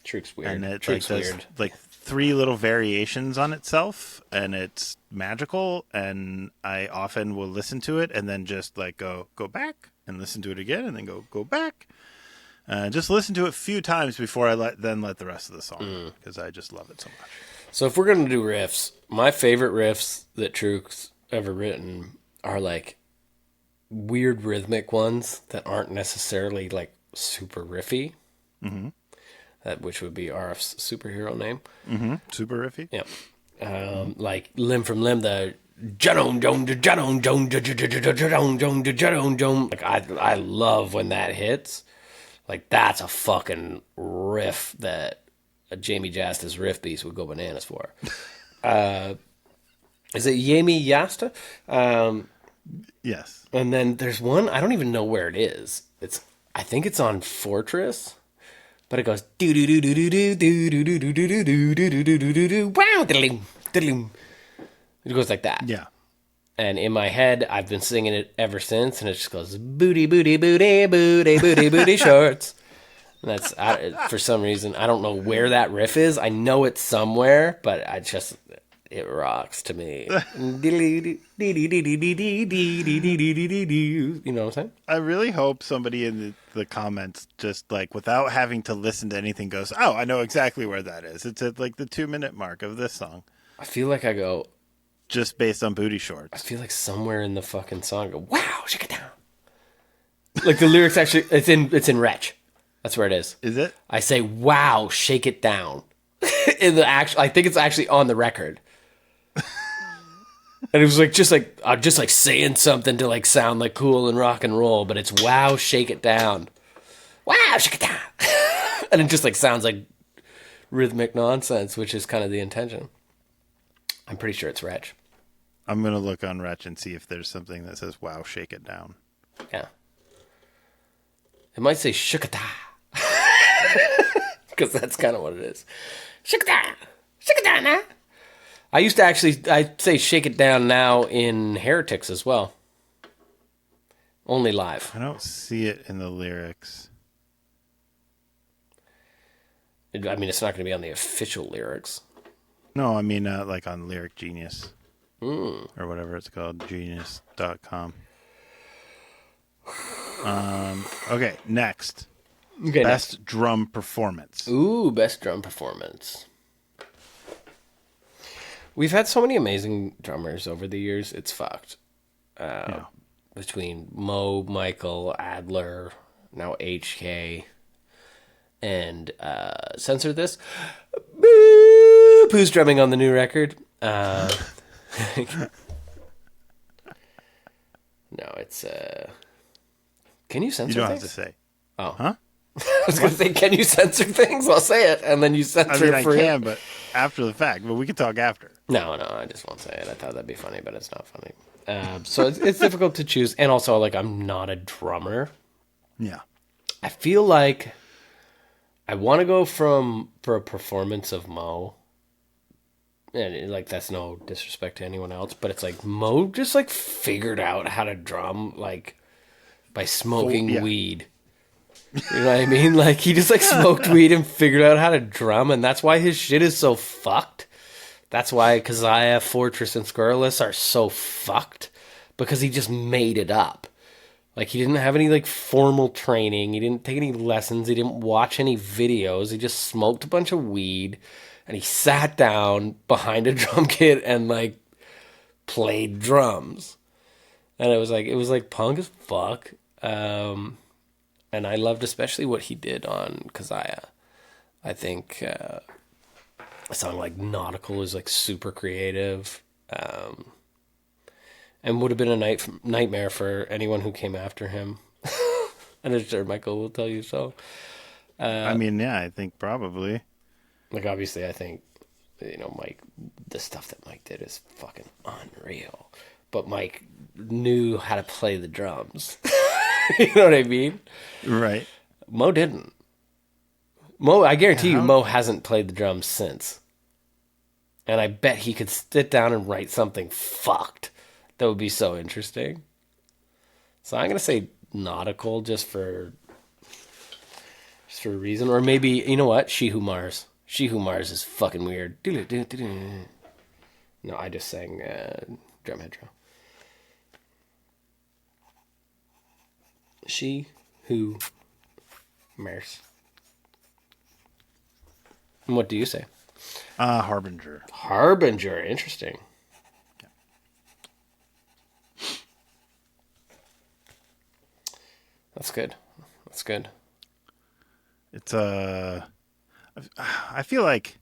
Truth's weird. And it Truth's does weird. like 3 little variations on itself, and it's magical. And I often will listen to it and then just like go back and listen to it again, and then go back. Just listen to it a few times before I let the rest of the song, because I just love it so much. So if we're gonna do riffs, my favorite riffs that Truth's ever written are like weird rhythmic ones that aren't necessarily like super riffy. Mm-hmm. Which would be RF's superhero name. Mm-hmm. Super riffy. Yeah. Like Limb from Limb, the like I love when that hits. Like that's a fucking riff that a Jamie Jasta's riff piece would go bananas for. Is it Jamie Jasta? Yes. And then there's one, I don't even know where it is. I think it's on Fortress, but it goes do do do do do do do do do do do do do do do do do wow diddling diddling. It goes like that. Yeah. And in my head, I've been singing it ever since, and it just goes booty booty booty booty booty booty shorts. And that's for some reason I don't know where that riff is. I know it's somewhere, but it rocks to me. You know what I'm saying? I really hope somebody in the comments just like without having to listen to anything goes, oh, I know exactly where that is. It's at like the 2-minute mark of this song. I feel like I go just based on booty I shorts. feel like somewhere in the fucking song I go, wow, shake it down. Like the lyrics actually it's in Wretch. That's where it is. Is it? I say, wow, shake it down. I think it's actually on the record. And it was like just like saying something to like sound like cool and rock and roll, but it's wow, shake it down. Wow, shake it down. And it just like sounds like rhythmic nonsense, which is kind of the intention. I'm pretty sure it's Wretch. I'm going to look on Wretch and see if there's something that says, wow, shake it down. Yeah. It might say shukata. Because that's kind of what it is. Shukata. Shukata now. I say shake it down now in Heretics as well. Only live. I don't see it in the lyrics. I mean, it's not going to be on the official lyrics. No, I mean, like on Lyric Genius. Or whatever it's called, genius.com. Okay, next. Okay, Best drum performance. Ooh, best drum performance. We've had so many amazing drummers over the years, it's fucked. Yeah. Between Mo, Michael, Adler, now HK, and censor this. Boop, who's drumming on the new record? No, it's can you censor You don't things? have to say. Oh. Huh? I was going to say, can you censor things? I'll say it, and then you censor it for I him. can, but after the fact. But we can talk after. No, I just won't say it. I thought that'd be funny, but it's not funny. So it's difficult to choose. And also, like, I'm not a drummer. Yeah. I feel like I want to go for a performance of Mo. And, like, that's no disrespect to anyone else, but it's like Mo just, like, figured out how to drum, like, by smoking weed. You know what I mean? Like, he just, like, smoked weed and figured out how to drum, and that's why his shit is so fucked. That's why Kazaya, Fortress, and Scurrilous are so fucked, because he just made it up. Like, he didn't have any, like, formal training. He didn't take any lessons. He didn't watch any videos. He just smoked a bunch of weed, and he sat down behind a drum kit and, like, played drums. And it was like punk as fuck. And I loved especially what he did on Kazaya. I think a song like Nautical is like super creative. and would have been a nightmare for anyone who came after him. And I'm sure Michael will tell you so. I mean, yeah, I think probably. Like, obviously, I think, Mike, the stuff that Mike did is fucking unreal. But Mike knew how to play the drums. You know what I mean? Right. Mo didn't. I guarantee you, Mo hasn't played the drums since. And I bet he could sit down and write something fucked. That would be so interesting. So I'm going to say nautical just for a reason. Or maybe, you know what? She Who Mars. She Who Mars is fucking weird. No, I just sang drum intro. She Who Mars. And what do you say? Harbinger. Harbinger, interesting. Yeah. That's good. That's good. It's I feel like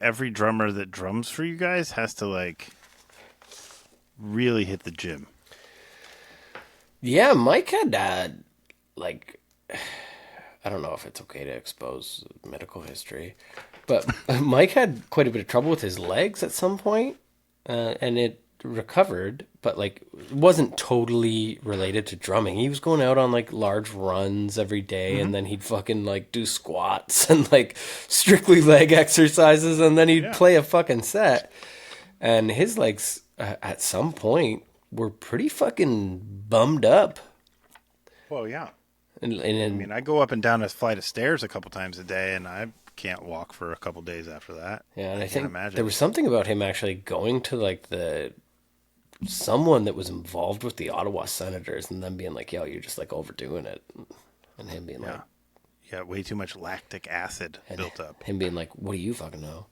every drummer that drums for you guys has to like really hit the gym. Yeah, Mike had I don't know if it's okay to expose medical history, but Mike had quite a bit of trouble with his legs at some point, and it recovered, but like it wasn't totally related to drumming. He was going out on like large runs every day, and then he'd fucking like do squats and like strictly leg exercises, and then he'd play a fucking set. And his legs at some point were pretty fucking bummed up. Well, yeah. And I mean, I go up and down a flight of stairs a couple times a day, and I can't walk for a couple days after that. Yeah, and I can't think imagine. there was something about him actually going to like someone that was involved with the Ottawa Senators, and them being like, "Yo, you're just like overdoing it," and him being like, "Yeah, way too much lactic acid built up." Him being like, "What do you fucking know?"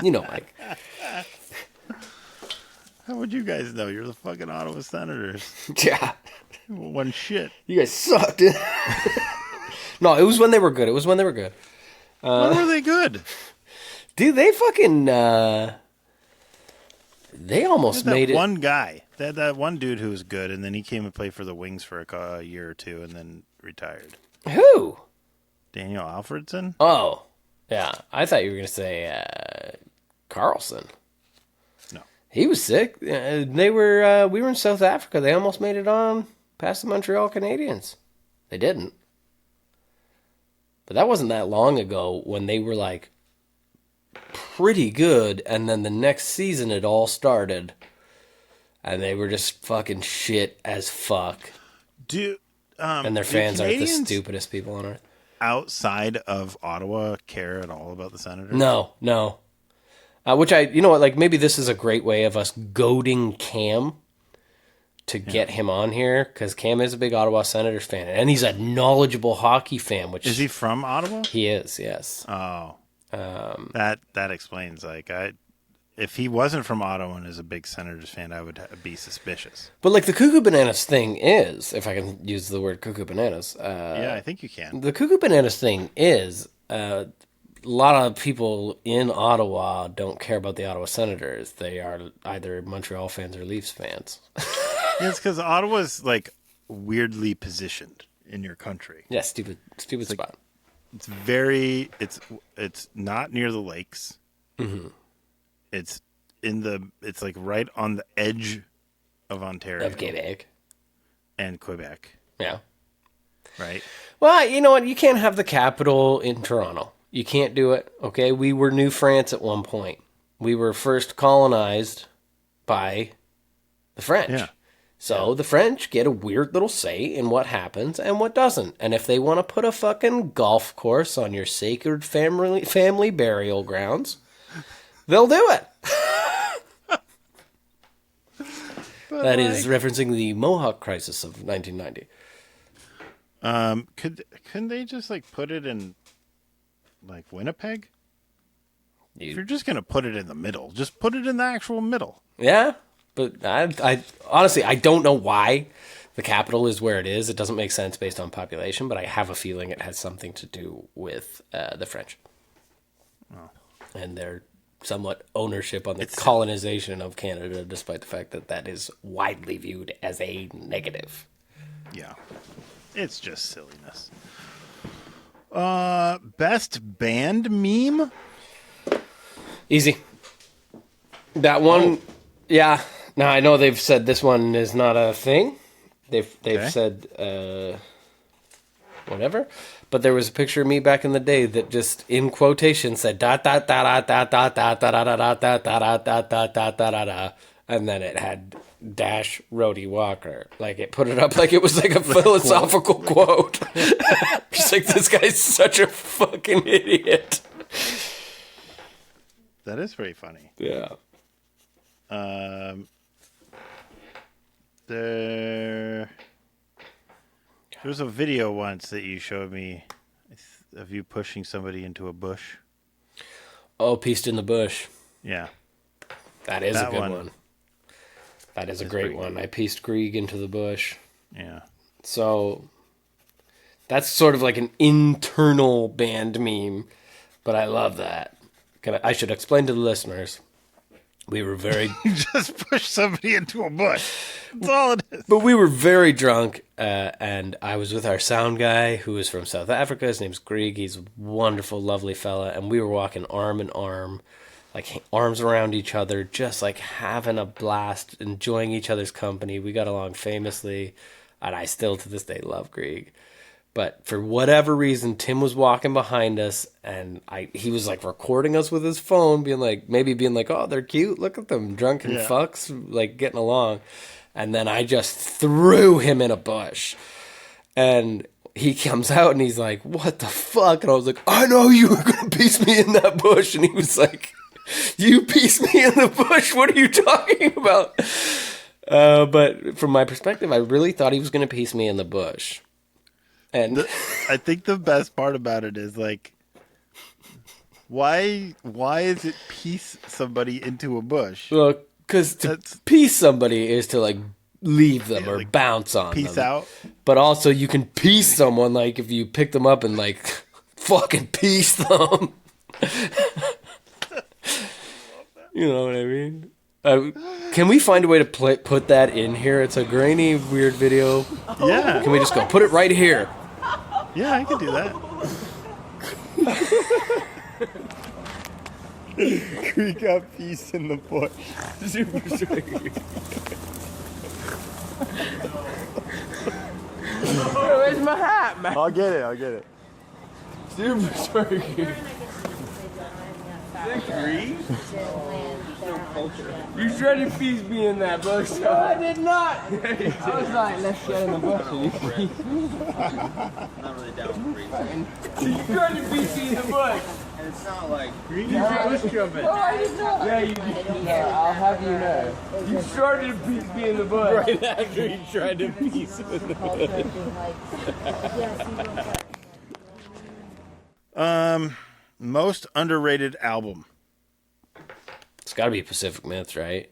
You know, Mike. How would you guys know? You're the fucking Ottawa Senators. Yeah. One shit. You guys sucked. No, it was when they were good. When were they good? Dude, they fucking... they almost made it... One guy. They had that one dude who was good, and then he came and played for the Wings for a year or two, and then retired. Who? Daniel Alfredson? Oh, yeah. I thought you were going to say Carlson. No. He was sick. We were in South Africa. They almost made it on past the Montreal Canadiens. They didn't. But that wasn't that long ago when they were like pretty good, and then the next season it all started, and they were just fucking shit as fuck. And their fans are the stupidest people on earth. Outside of Ottawa care at all about the Senators? No. Which like maybe this is a great way of us goading Cam to get him on here, because Cam is a big Ottawa Senators fan, and he's a knowledgeable hockey fan. Which is he from Ottawa? He is, yes. Oh, that explains. Like, if he wasn't from Ottawa and is a big Senators fan, I would be suspicious. But like the Cuckoo Bananas thing is, if I can use the word Cuckoo Bananas, yeah, I think you can. The Cuckoo Bananas thing is. A lot of people in Ottawa don't care about the Ottawa Senators. They are either Montreal fans or Leafs fans. Yeah, it's because Ottawa's like weirdly positioned in your country. Yeah, stupid spot. It's not near the lakes. Mm-hmm. It's like right on the edge of Ontario. Of Quebec. And Quebec. Yeah. Right. Well, you know what? You can't have the capital in Toronto. You can't do it, okay? We were New France at one point. We were first colonized by the French. Yeah. So the French get a weird little say in what happens and what doesn't. And if they want to put a fucking golf course on your sacred family burial grounds, they'll do it. That is referencing the Mohawk crisis of 1990. Couldn't they just like put it in like Winnipeg? If you're just gonna put it in the middle, just put it in the actual middle. Yeah, but I honestly I don't know why the capital is where it is. It doesn't make sense based on population, but I have a feeling it has something to do with the French and their somewhat ownership on the colonization of Canada, despite the fact that that is widely viewed as a negative. Yeah. It's just silliness. Best band meme? Easy. That one, yeah. Now, I know they've said this one is not a thing. They've said whatever. But there was a picture of me back in the day that just, in quotation, said da da da da da da da da da da da da da da da da da da, and then it had dash Rody Walker. Like, it put it up like it was like a philosophical quote. Just like, this guy's such a fucking idiot. That is pretty funny. Yeah. There was a video once that you showed me of you pushing somebody into a bush. Oh, Pieced in the Bush. Yeah. That is a good one. That is a great one. I pieced Grieg into the bush. Yeah. So that's sort of like an internal band meme, but I love that. I should explain to the listeners. We were very... Just push somebody into a bush. That's all it is. But we were very drunk, and I was with our sound guy, who is from South Africa. His name's Grieg. He's a wonderful, lovely fella. And we were walking arm in arm, like arms around each other, just like having a blast, enjoying each other's company. We got along famously, and I still, to this day, love Grieg. But for whatever reason, Tim was walking behind us, and he was like recording us with his phone, being like, oh, they're cute. Look at them, drunken fucks, like getting along. And then I just threw him in a bush. And he comes out and he's like, what the fuck? And I was like, I know you were going to piece me in that bush. And he was like, you pieced me in the bush? What are you talking about? But from my perspective, I really thought he was going to piece me in the bush. And I think the best part about it is like, why is it piece somebody into a bush? Well, because to piece somebody is to like leave them or like bounce on them. Peace out. But also you can piece someone like if you pick them up and like fucking piece them. You know what I mean? Can we find a way to put that in here? It's a grainy, weird video. Yeah. Can we just go put it right here? Yeah, I can do that. Creek up piece in the bush. Super sweet. Where's my hat, man? I'll get it. Super sorry. You tried to piece me in that bush. No, I did not. I was like, let's get in the bush. And you Not really down for freezing. You tried to piece me in the bush. And it's not like You tried to jump it. No, I did not. Yeah, you did. No, I'll have you know. You started to piece me in the bush. Right after you tried to piece me in the bush. Most underrated album. It's got to be Pacific Myth, right?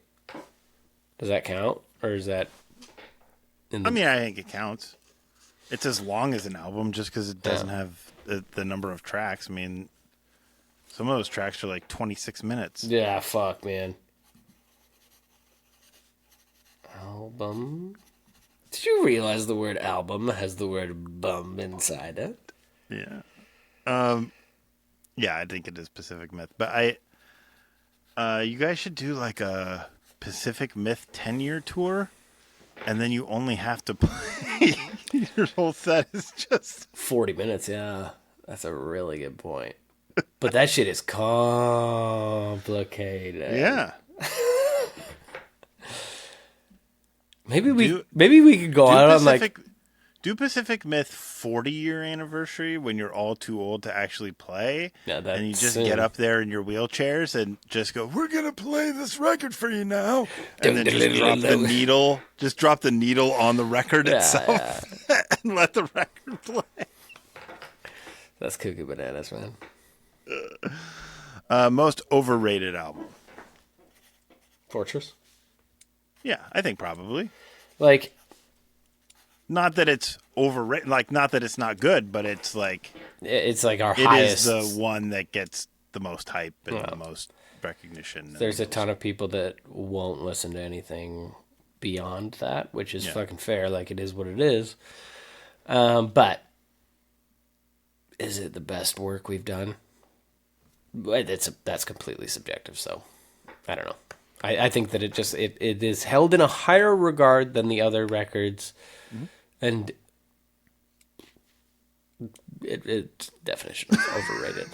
Does that count? Or is that... I mean, I think it counts. It's as long as an album just because it doesn't have the number of tracks. I mean, some of those tracks are like 26 minutes. Yeah, fuck, man. Album? Did you realize the word album has the word bum inside it? Yeah. Yeah, I think it is Pacific Myth. But you guys should do like a Pacific Myth 10-year tour, and then you only have to play. Your whole set is just 40 minutes, yeah. That's a really good point. But that shit is complicated. Yeah. Maybe we could go out on like... Do Pacific Myth 40-year anniversary when you're all too old to actually play. Yeah, that's and you just get up there in your wheelchairs and just go, we're going to play this record for you now. And then just drop the needle. Just drop the needle on the record itself and let the record play. That's cuckoo bananas, man. Most overrated album. Fortress? Yeah, I think probably. Like... Not that it's overrated, like not that it's not good, but it's like our highest. It is the one that gets the most hype and the most recognition. There's a ton of people that won't listen to anything beyond that, which is fucking fair. Like, it is what it is. But is it the best work we've done? That's completely subjective. So I don't know. I think that it is held in a higher regard than the other records, and its definition is overrated.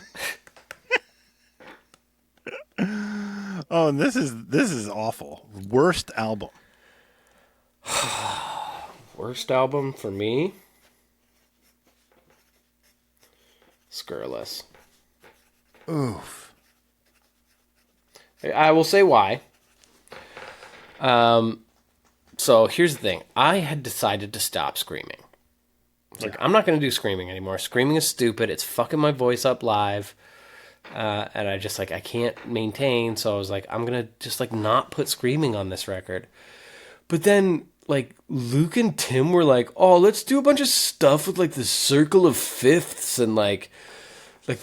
Oh, and this is awful. Worst album. Worst album for me? Scurrilous. Oof. I will say why. So here's the thing. I had decided to stop screaming. Like, I'm not going to do screaming anymore. Screaming is stupid. It's fucking my voice up live. And I just, like, I can't maintain. So I was like, I'm going to just, like, not put screaming on this record. But then, like, Luke and Tim were like, oh, let's do a bunch of stuff with, like, the circle of fifths. And, like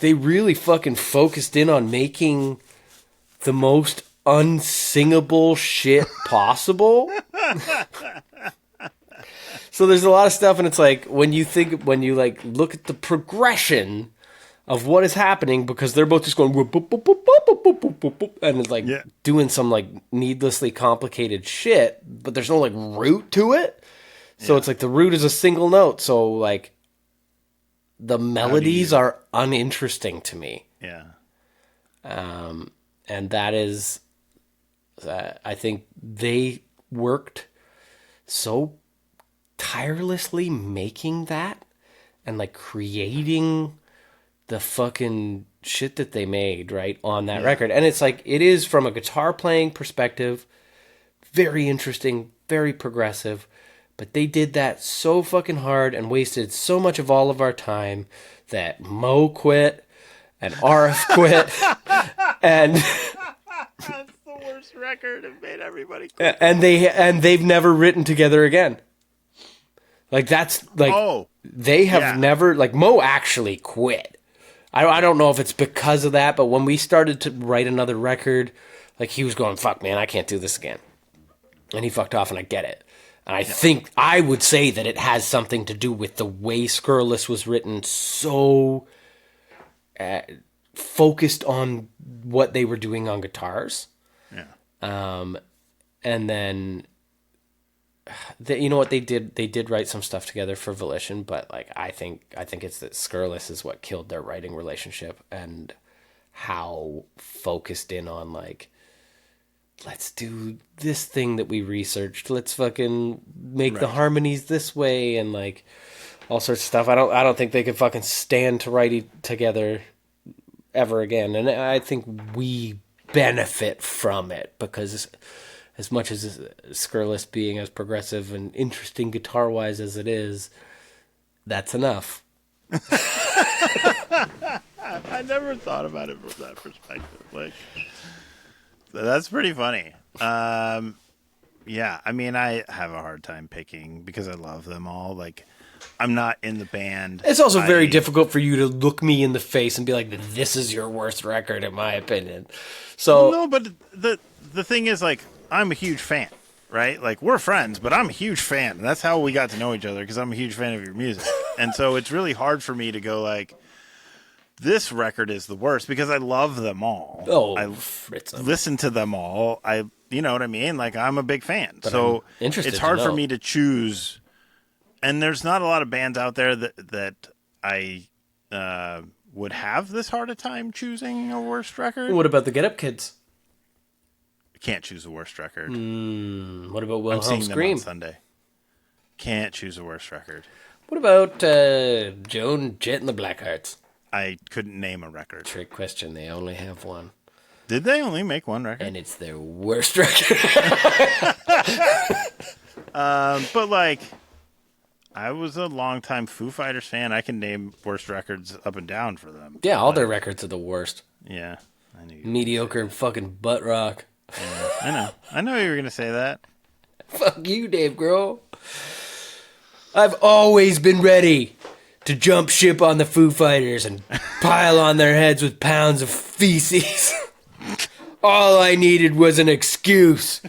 they really fucking focused in on making the most unsingable shit possible. So there's a lot of stuff, and it's like, when you like look at the progression of what is happening, because they're both just going whoop, whoop, whoop, whoop, whoop, whoop, whoop, whoop, whoop, and it's like doing some like needlessly complicated shit, but there's no like root to it. So it's like the root is a single note. So like the melodies are uninteresting to me. Yeah. And that is, I think they worked so tirelessly making that and like creating the fucking shit that they made right on that record. And it's like, it is, from a guitar playing perspective, very interesting, very progressive, but they did that so fucking hard and wasted so much of all of our time that Mo quit and RF quit and That's the worst record. It made everybody quit. and they've never written together again. Like, that's like, they have never, like, Mo actually quit. I don't know if it's because of that, but when we started to write another record, like, he was going, fuck, man, I can't do this again. And he fucked off, and I get it. And I think I would say that it has something to do with the way Scurrilous was written, so focused on what they were doing on guitars. Yeah. And then, you know what they did? They did write some stuff together for Volition, but like I think it's that Scurrilous is what killed their writing relationship, and how focused in on like, let's do this thing that we researched. Let's fucking make the harmonies this way, and like all sorts of stuff. I don't think they could fucking stand to write together ever again. And I think we benefit from it, because as much as Scurrilous being as progressive and interesting guitar-wise as it is, that's enough. I never thought about it from that perspective. Like, that's pretty funny. Yeah, I mean, I have a hard time picking because I love them all. Like, I'm not in the band. It's also very difficult for you to look me in the face and be like, this is your worst record, in my opinion. So no, but the thing is, like, I'm a huge fan, right? Like, we're friends, but I'm a huge fan. That's how we got to know each other, because I'm a huge fan of your music. And so it's really hard for me to go, like, this record is the worst, because I love them all. Oh, I listen to them all. You know what I mean? Like, I'm a big fan. But so it's hard for me to choose. And there's not a lot of bands out there that I would have this hard a time choosing a worst record. What about the Get Up Kids? Can't choose a worst record. What about Wilhelm I'm seeing Scream? them on Sunday. Can't choose a worst record. What about Joan Jett and the Blackhearts? I couldn't name a record. Trick question. They only have one. Did they only make one record? And it's their worst record. But like, I was a longtime Foo Fighters fan. I can name worst records up and down for them. Yeah, all their records are the worst. Yeah. I knew Mediocre and fucking butt rock. Yeah, I know you were going to say that. Fuck you, Dave Grohl. I've always been ready to jump ship on the Foo Fighters and pile on their heads with pounds of feces. All I needed was an excuse.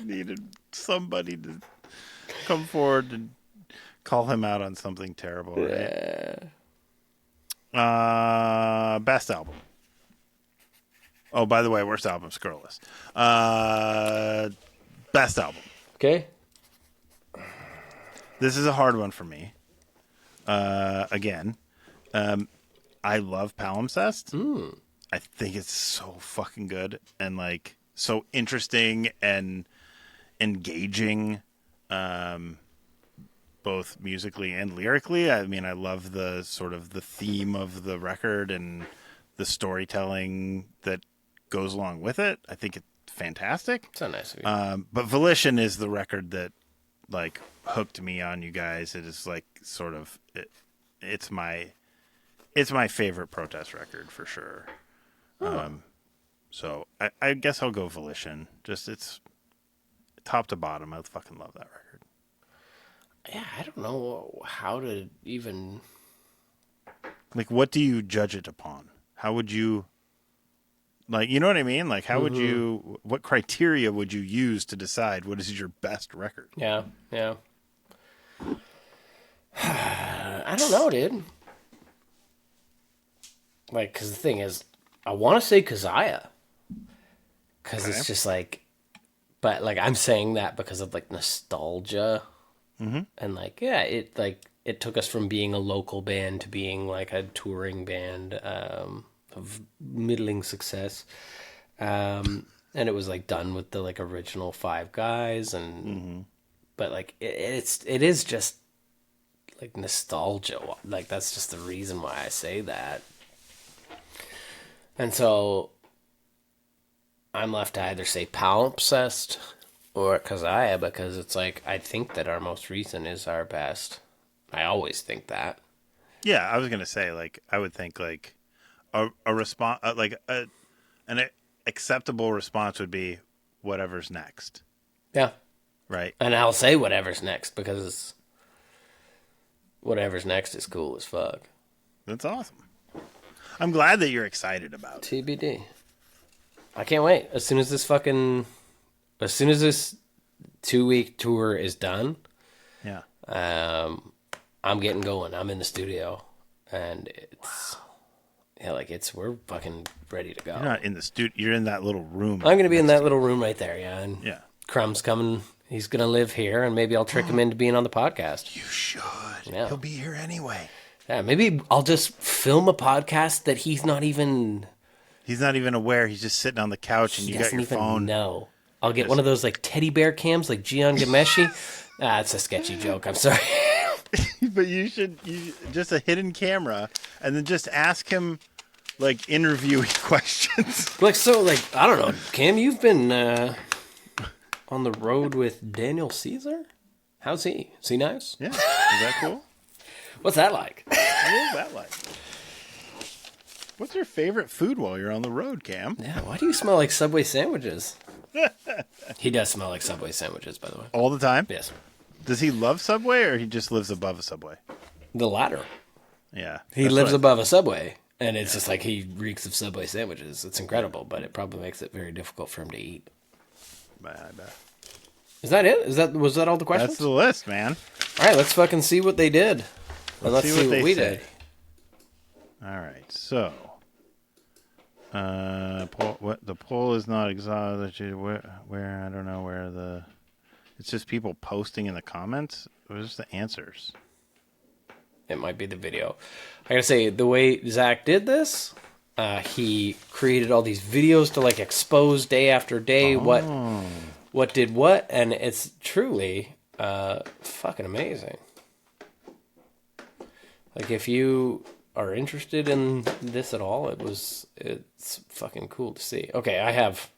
Needed somebody to come forward and call him out on something terrible, right? Best album. Oh, by the way, worst album, Scurrilous. Best album. Okay. This is a hard one for me. Again, I love Palimpsest. I think it's so fucking good and like so interesting and engaging, both musically and lyrically. I mean, I love the sort of the theme of the record and the storytelling that goes along with it. I think it's fantastic. So nice of you. But Volition is the record that like hooked me on you guys. It is like sort of it's my favorite Protest record for sure. So I guess I'll go Volition. Just it's top to bottom. I fucking love that record. Yeah, I don't know how to even... Like, what do you judge it upon? How would you... Like, you know what I mean? Like, how would you... What criteria would you use to decide what is your best record? Yeah. I don't know, dude. Like, because the thing is, I want to say Keziah. Because it's just like... But, like, I'm saying that because of, like, nostalgia. And like, yeah, it took us from being a local band to being like a touring band of middling success. And it was like done with the like original 5 guys and but like it is just like nostalgia. Like that's just the reason why I say that. And so I'm left to either say Palimpsest or Keziah, because it's like, I think that our most recent is our best. I always think that. Yeah, I was going to say, like, I would think, like, a response, like, an acceptable response would be whatever's next. Yeah. Right? And I'll say whatever's next, because whatever's next is cool as fuck. That's awesome. I'm glad that you're excited about it. TBD. I can't wait. As soon as this 2-week tour is done, Yeah. I'm getting going. I'm in the studio, and we're fucking ready to go. You're not in the studio. You're in that little room. I'm gonna be in that little room right there, yeah. And Yeah. Crumb's coming. He's gonna live here, and maybe I'll trick him into being on the podcast. You should. Yeah. He'll be here anyway. Yeah, maybe I'll just film a podcast that he's not even aware. He's just sitting on the couch, and you got your phone. No. I'll get one of those like teddy bear cams like Gian Gameshi. It's a sketchy joke. I'm sorry. But you just a hidden camera, and then just ask him like interviewee questions. Like, so, like, I don't know, Cam, you've been on the road with Daniel Caesar? How's he? Is he nice? Yeah. Is that cool? What's that like? What is that like? What's your favorite food while you're on the road, Cam? Yeah, why do you smell like Subway sandwiches? He does smell like Subway sandwiches, by the way. All the time? Yes. Does he love Subway, or he just lives above a Subway? The latter. Yeah. He lives above a Subway, and it's just like he reeks of Subway sandwiches. It's incredible, but it probably makes it very difficult for him to eat. I bet. Is that it? Was that all the questions? That's the list, man. All right, let's fucking see what they did. Let's see what we did. All right, so the poll is not exhausted. Where I don't know where the. It's just people posting in the comments. Or just the answers? It might be the video. I gotta say, the way Zach did this, he created all these videos to like expose day after day what did what, and it's truly fucking amazing. Like, if you are interested in this at all, it's fucking cool to see. Okay, I have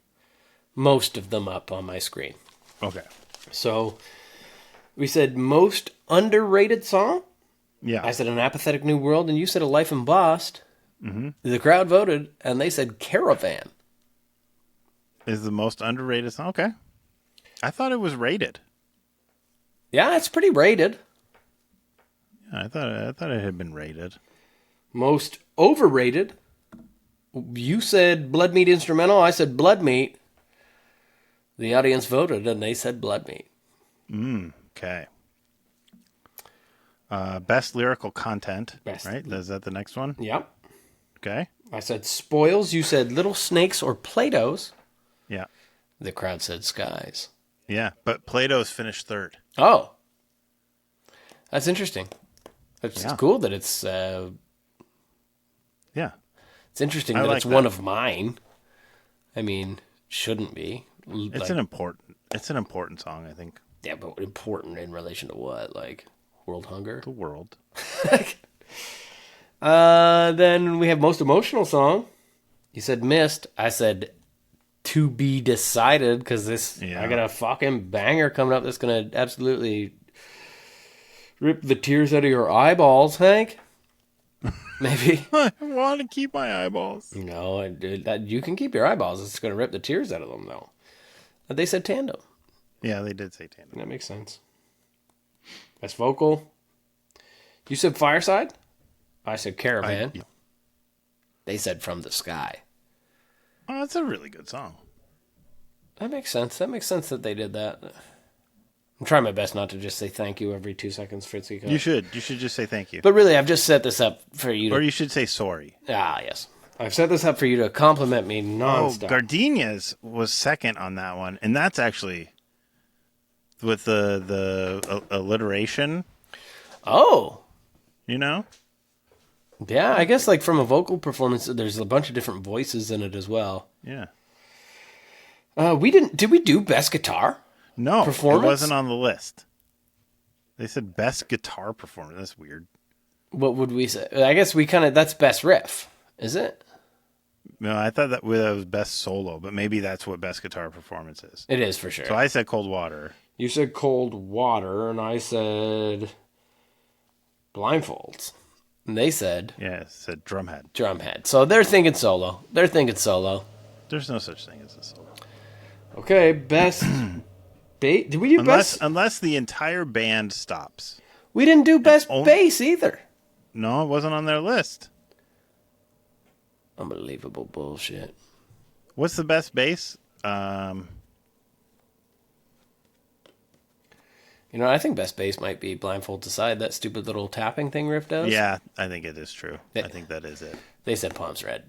most of them up on my screen. Okay. So, we said most underrated song. Yeah. I said An Apathetic New World, and you said A Life Embossed. Mm-hmm. The crowd voted, and they said Caravan. Is the most underrated song? Okay. I thought it was rated. Yeah, it's pretty rated. Yeah, I thought it had been rated. Most overrated You said Blood Meat instrumental. I said Blood Meat. The audience voted, and they said Blood Meat. Okay. Best lyrical content. Best. Right? Is that the next one? Yep. Okay. I said Spoils. You said Little Snakes or Play-Dohs. Yeah. The crowd said Skies. Yeah. But Plato's finished third. Oh. That's interesting. It's Yeah. cool that it's... Yeah. It's interesting I that like it's that. one of mine. I mean, shouldn't be. It's an important song, I think. Yeah, but important in relation to what? Like world hunger? The world. Then we have most emotional song. You said Mist. I said To Be Decided because I got a fucking banger coming up that's gonna absolutely rip the tears out of your eyeballs, Hank. Maybe. I want to keep my eyeballs. No, you can keep your eyeballs. It's going to rip the tears out of them, though. But they said Tandem. Yeah, they did say tandem. That makes sense. Best vocal. You said Fireside. I said Caravan. Yeah. They said From the Sky. Oh, that's a really good song. That makes sense. That makes sense that they did that. I'm trying my best not to just say thank you every 2 seconds, Fritzy. You should. You should just say thank you. But really, I've just set this up for you to... Or you should say sorry. Ah, yes. I've set this up for you to compliment me nonstop. Gardenia's was second on that one. And that's actually with the alliteration, Oh. you know? Yeah, I guess like from a vocal performance, there's a bunch of different voices in it as well. Yeah. Did we do best guitar? No, Performance? it wasn't on the list. They said best guitar performance. That's weird. What would we say? I guess that's best riff, is it? No, I thought that was best solo, but maybe that's what best guitar performance is. It is for sure. So I said Cold Water. You said Cold Water, and I said Blindfolds. And they said Yeah, it said Drumhead. Drumhead. So they're thinking solo. There's no such thing as a solo. Okay, best bass. Did we do best? Unless the entire band stops. We didn't do best bass either. No, it wasn't on their list. Unbelievable bullshit. What's the best bass? I think best bass might be Blindfold Aside, that stupid little tapping thing Riff does. Yeah, I think it is true. I think that is it. They said Palms Red.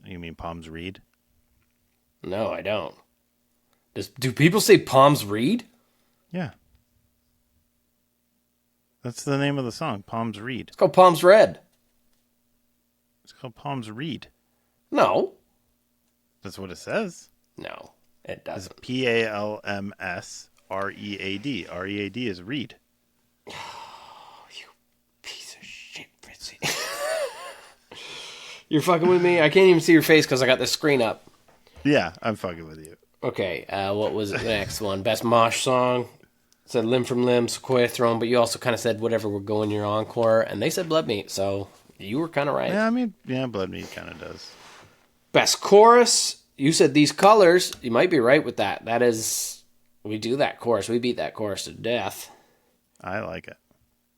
You mean Palms Reed? No, I don't. Do people say Palms Reed? Yeah. That's the name of the song, Palms Reed. It's called Palms Red. It's called Palms Reed. No. That's what it says. No, it It's doesn't. Palms Read. Read is reed. Piece of shit, Fritzy. You're fucking with me? I can't even see your face because I got this screen up. Yeah, I'm fucking with you. Okay, what was the next one? Best mosh song. Said Limb from Limb, Sequoia Throne, but you also kind of said whatever we're going your encore, and they said Blood Meat, so you were kind of right. Yeah, I mean, Blood Meat kind of does. Best chorus. You said These Colors. You might be right with that. That is, we do that chorus. We beat that chorus to death. I like it.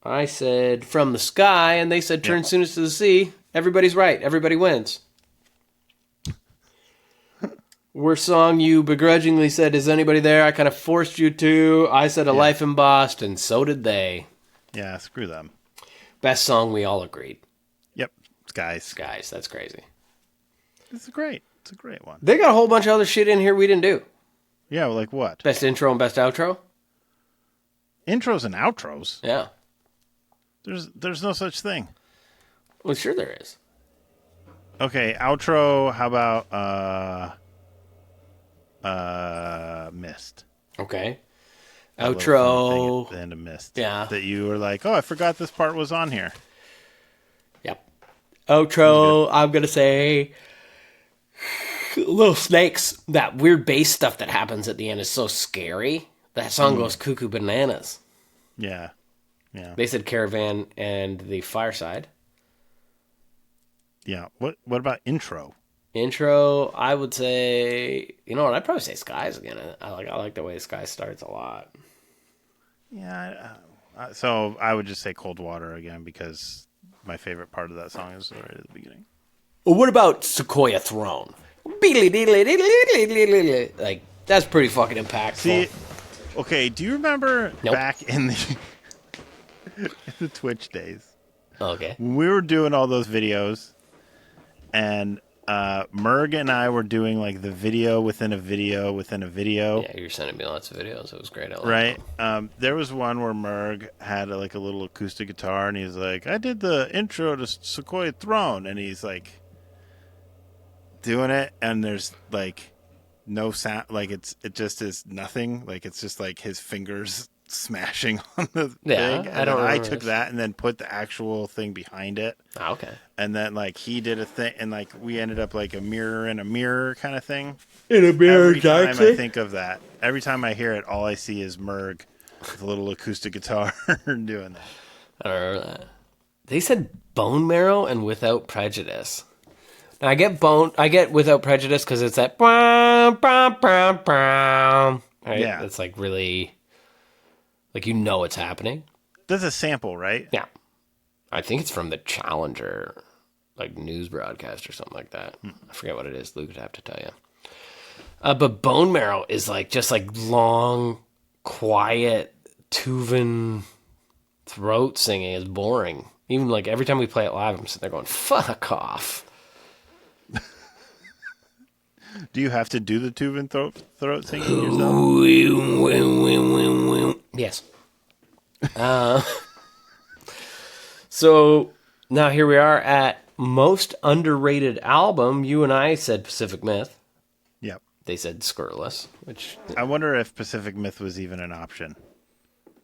I said From the Sky, and they said Turn Soonest to the Sea. Everybody's right. Everybody wins. Worst song you begrudgingly said, Is Anybody There? I kind of forced you to. I said A Life Embossed, and so did they. Yeah, screw them. Best song we all agreed. Yep, Skies. Guys, that's crazy. It's great. It's a great one. They got a whole bunch of other shit in here we didn't do. Yeah, like what? Best intro and best outro? Intros and outros. Yeah. There's no such thing. Well, sure there is. Okay, outro. How about Mist? Okay. That little fun Outro. thing at the end of Mist. Yeah. That you were like, oh, I forgot this part was on here. Yep. Outro, I'm going to say Little Snakes. That weird bass stuff that happens at the end is so scary. That song goes cuckoo bananas. Yeah. Yeah. They said Caravan and the Fireside. Yeah. What about intro? Intro, I would say, you know what? I'd probably say Skies again. I like the way Skies starts a lot. Yeah. So I would just say Cold Water again because my favorite part of that song is right at the beginning. Well, what about Sequoia Throne? Like, that's pretty fucking impactful. See, okay, do you remember Nope. back in the Twitch days Okay. when we were doing all those videos, and Merg and I were doing like the video within a video within a video? Yeah, you're sending me lots of videos. It was great. I liked Right. them. There was one where Merg had like a little acoustic guitar, and he's like, "I did the intro to Sequoia Throne," and he's like doing it, and there's like no sound, like it just is nothing, like it's just like his fingers smashing on the Yeah, thing. I And don't then I remember took this. that and then put the actual thing behind it, Oh, okay. and then like he did a thing, and like we ended up like a mirror in a mirror kind of thing. In a mirror, Every time I think of that, every time I hear it, all I see is Merg with a little acoustic guitar doing that. I don't remember that. They said bone marrow and without prejudice. Now, I get without prejudice because it's that right? Yeah. It's like really, like, you know it's happening. That's a sample, right? Yeah. I think it's from the Challenger, like, news broadcast or something like that. I forget what it is. Luke would have to tell you. But bone marrow is like just like long, quiet, Tuvan throat singing is boring. Even like every time we play it live, I'm sitting there going, fuck off. Do you have to do the Tuvan throat singing yourself? Yes. So now here we are at most underrated album. You and I said Pacific Myth. Yep. They said Scurrilous, which I wonder if Pacific Myth was even an option.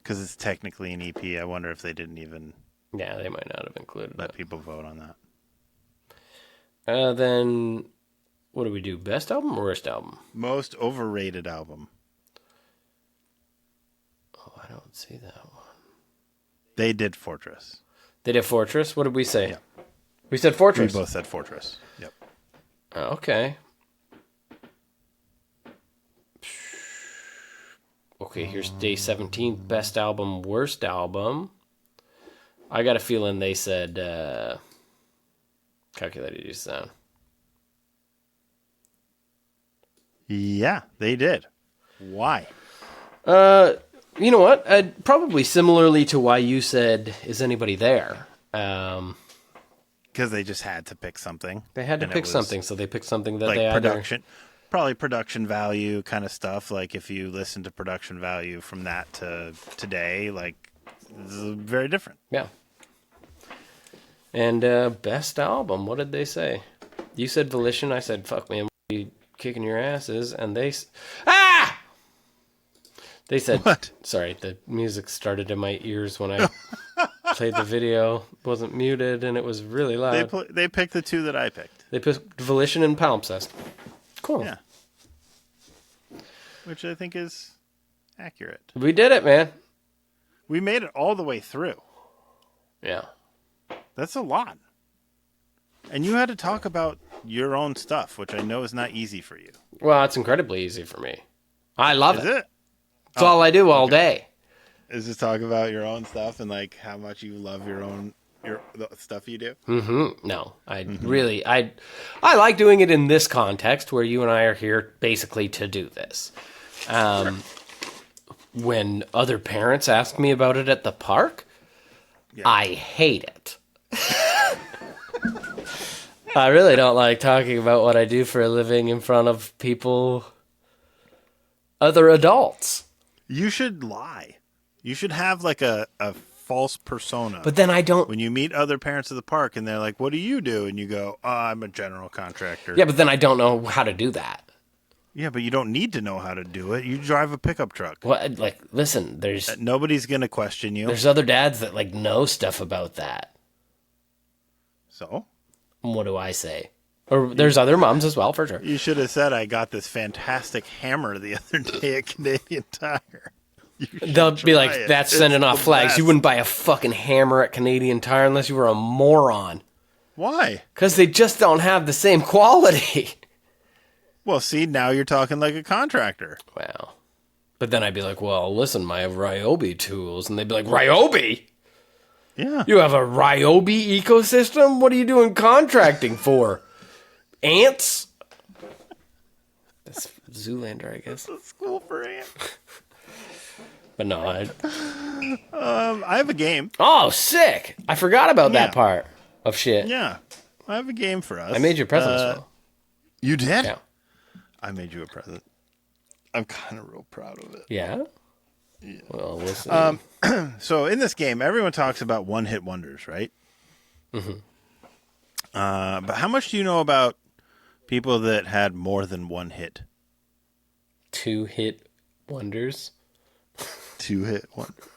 Because it's technically an EP. I wonder if they didn't even yeah, they might not have included let it. people vote on that. Then what do we do? Best album or worst album? Most overrated album. Oh, I don't see that one. They did Fortress. They did Fortress. What did we say? Yeah. We said We Fortress. both said Fortress. Yep. Okay. Okay, here's day 17. Best album, worst album. I got a feeling they said calculated use sound. Yeah, they did. Why? You know what? Probably similarly to why you said, is anybody there? Because they just had to pick something. They had to And it pick was something, so they picked something that like they either... probably production value kind of stuff. Like if you listen to production value from that to today, like this is very different. Yeah. And best album, what did they say? You said Volition, I said, fuck man, you kicking your asses, and they... Ah! They said... What? Sorry, the music started in my ears when I played the video. It wasn't muted, and it was really loud. They picked the two that I picked. They picked Volition and Palimpsest. Cool. Yeah. Which I think is accurate. We did it, man. We made it all the way through. Yeah. That's a lot. And you had to talk about your own stuff, which I know is not easy for you. Well, it's incredibly ezy for me. I love Is it. it? It's all I do all day. Is to talk about your own stuff and like how much you love the stuff you do? No, really, I like doing it in this context where you and I are here basically to do this. When other parents ask me about it at the park, Yeah. I hate it. I really don't like talking about what I do for a living in front of people, other adults. You should lie. You should have like a false persona. But then I don't. When you meet other parents at the park and they're like, "What do you do?" and you go, "Oh, I'm a general contractor." Yeah, but then I don't know how to do that. Yeah, but you don't need to know how to do it. You drive a pickup truck. What? Like, listen, there's Nobody's going to question you. other dads that like know stuff about that. So? What do I say? Or there's other moms as well, for sure. You should have said, "I got this fantastic hammer the other day at Canadian Tire." They'll be like, it. that's It's sending the off flags. best. You wouldn't buy a fucking hammer at Canadian Tire unless you were a moron. Why? Because they just don't have the same quality. Well, see, now you're talking like a contractor. Wow. But then I'd be like, well, listen, I have Ryobi tools. And they'd be like, Ryobi? Yeah. You have a Ryobi ecosystem? What are you doing contracting for? Ants? That's Zoolander, I guess. School for ants. But no, I have a game. Oh, sick! I forgot about Yeah. that part of shit. Yeah, I have a game for us. I made you a present as well. You did? Yeah. I made you a present. I'm kind of real proud of it. Yeah? Well, we'll see. So in this game, everyone talks about one-hit wonders, right? Mm-hmm. But how much do you know about people that had more than one hit? 2-hit wonders? 2-hit wonders.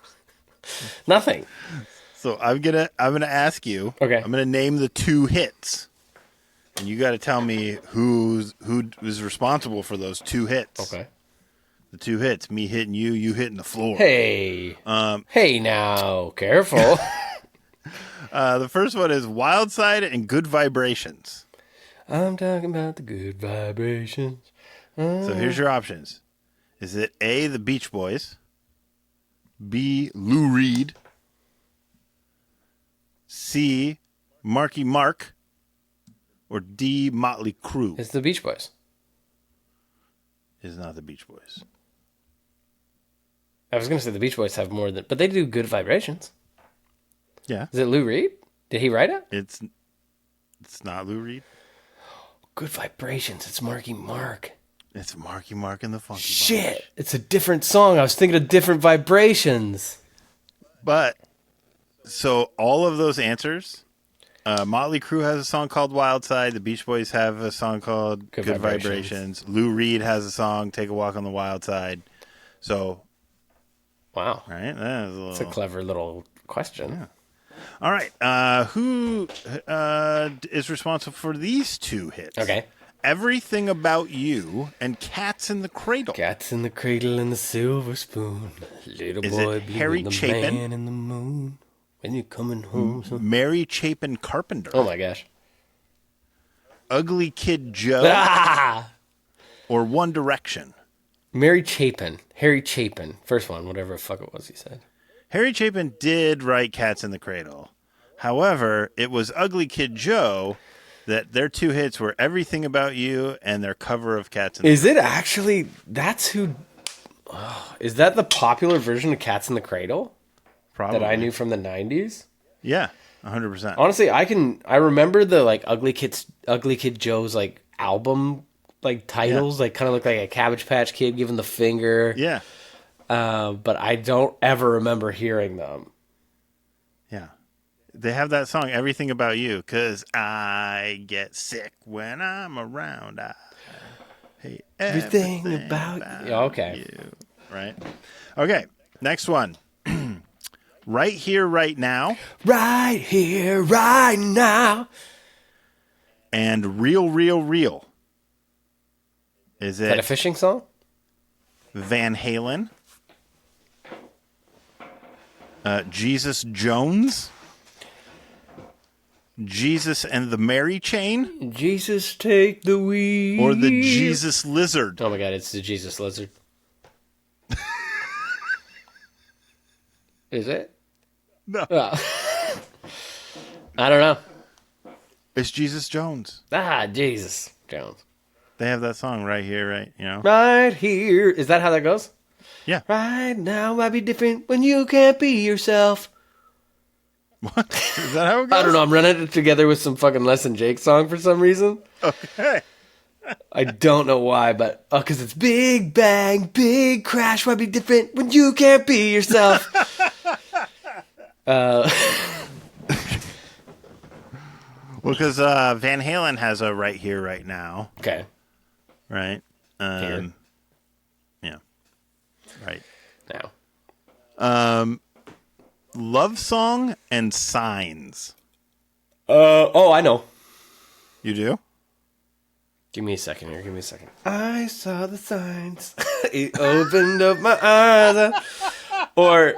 Nothing. So I'm gonna ask you. Okay. I'm gonna name the 2 hits, and you got to tell me who is responsible for those 2 hits. Okay. The 2 hits: me hitting you, you hitting the floor. Hey. Hey now, careful. The first one is Wild Side and Good Vibrations. I'm talking about the good vibrations. So here's your options. Is it A, the Beach Boys, B, Lou Reed, C, Marky Mark, or D, Motley Crue? It's the Beach Boys. It is not the Beach Boys. I was going to say the Beach Boys have more than... But they do good vibrations. Yeah. Is it Lou Reed? Did he write it? It's not Lou Reed. Good vibrations. It's Marky Mark. It's Marky Mark and the Funky Bunch. Shit. It's a different song. I was thinking of different vibrations. But, so all of those answers, Motley Crue has a song called Wild Side. The Beach Boys have a song called Good Vibrations. Lou Reed has a song, Take a Walk on the Wild Side. So, Wow. right? That is a little... It's a clever little question. Yeah. All right. Who is responsible for these 2 hits? Okay. Everything About You and Cats in the Cradle. Cats in the cradle and the silver spoon. Little Is boy it blue Harry and the Chapin? man in the moon. When you're coming home. Mary Chapin Carpenter. Oh my gosh. Ugly Kid Joe. Ah! Or One Direction. Mary Chapin. Harry Chapin. First one, whatever the fuck it was he said. Harry Chapin did write Cats in the Cradle. However, it was Ugly Kid Joe that their 2 hits were Everything About You and their cover of Cats in the Is it actually... That's who... Oh, is that the popular version of Cats in the Cradle? Probably. That I knew from the 90s? Yeah, 100%. Honestly, I remember the like Ugly Kid Joe's like album like titles, like kind of look like a Cabbage Patch Kid giving the finger. Yeah. But I don't ever remember hearing them. Yeah. They have that song, Everything About You, because I get sick when I'm around. I hate everything about you. Okay. you. Right? Okay, next one. Right Here, Right Now. Right here, right now. And Real, Real, Real. Is Is that a it fishing song? Van Halen? Jesus Jones? Jesus and the Mary Chain? Jesus take the wheel. Or the Jesus Lizard? Oh my god, it's the Jesus Lizard. Is it? No. Oh. I don't know. It's Jesus Jones. Jesus Jones. They have that song right here, right? You know? Right here. Is that how that goes? Yeah. Right now might be different when you can't be yourself. What? Is that how it goes? I don't know. I'm running it together with some fucking Less Than Jake song for some reason. Okay. I don't know why, but because it's Big Bang, Big Crash might be different when you can't be yourself. Well, because Van Halen has a Right Here, Right Now, Okay. right? Here. Yeah. Right. Now. Love Song and Signs. Oh, I know. You do? Give me a second here. Give me a second. I saw the signs. It opened up my eyes. Or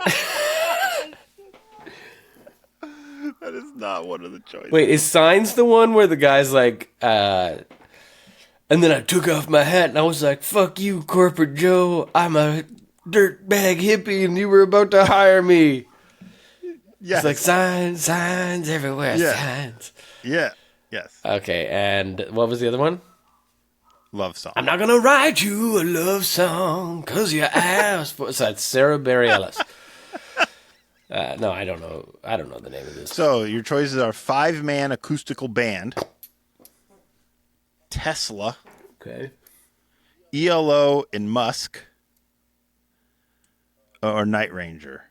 That is not one of the choices. wait, is Signs the one where the guy's like, and then I took off my hat and I was like, "Fuck you, Corporate Joe. I'm a dirtbag hippie, and you were about to hire me." Yes. It's like signs everywhere. Yeah. Signs. Yeah. Yes. Okay, and what was the other one? Love song. I'm not gonna write you a love song because you asked for. So that's Sarah Bareilles. No, I don't know. I don't know the name of this. So your choices are 5-man acoustical band, Tesla, Okay. ELO and Musk, or Night Ranger.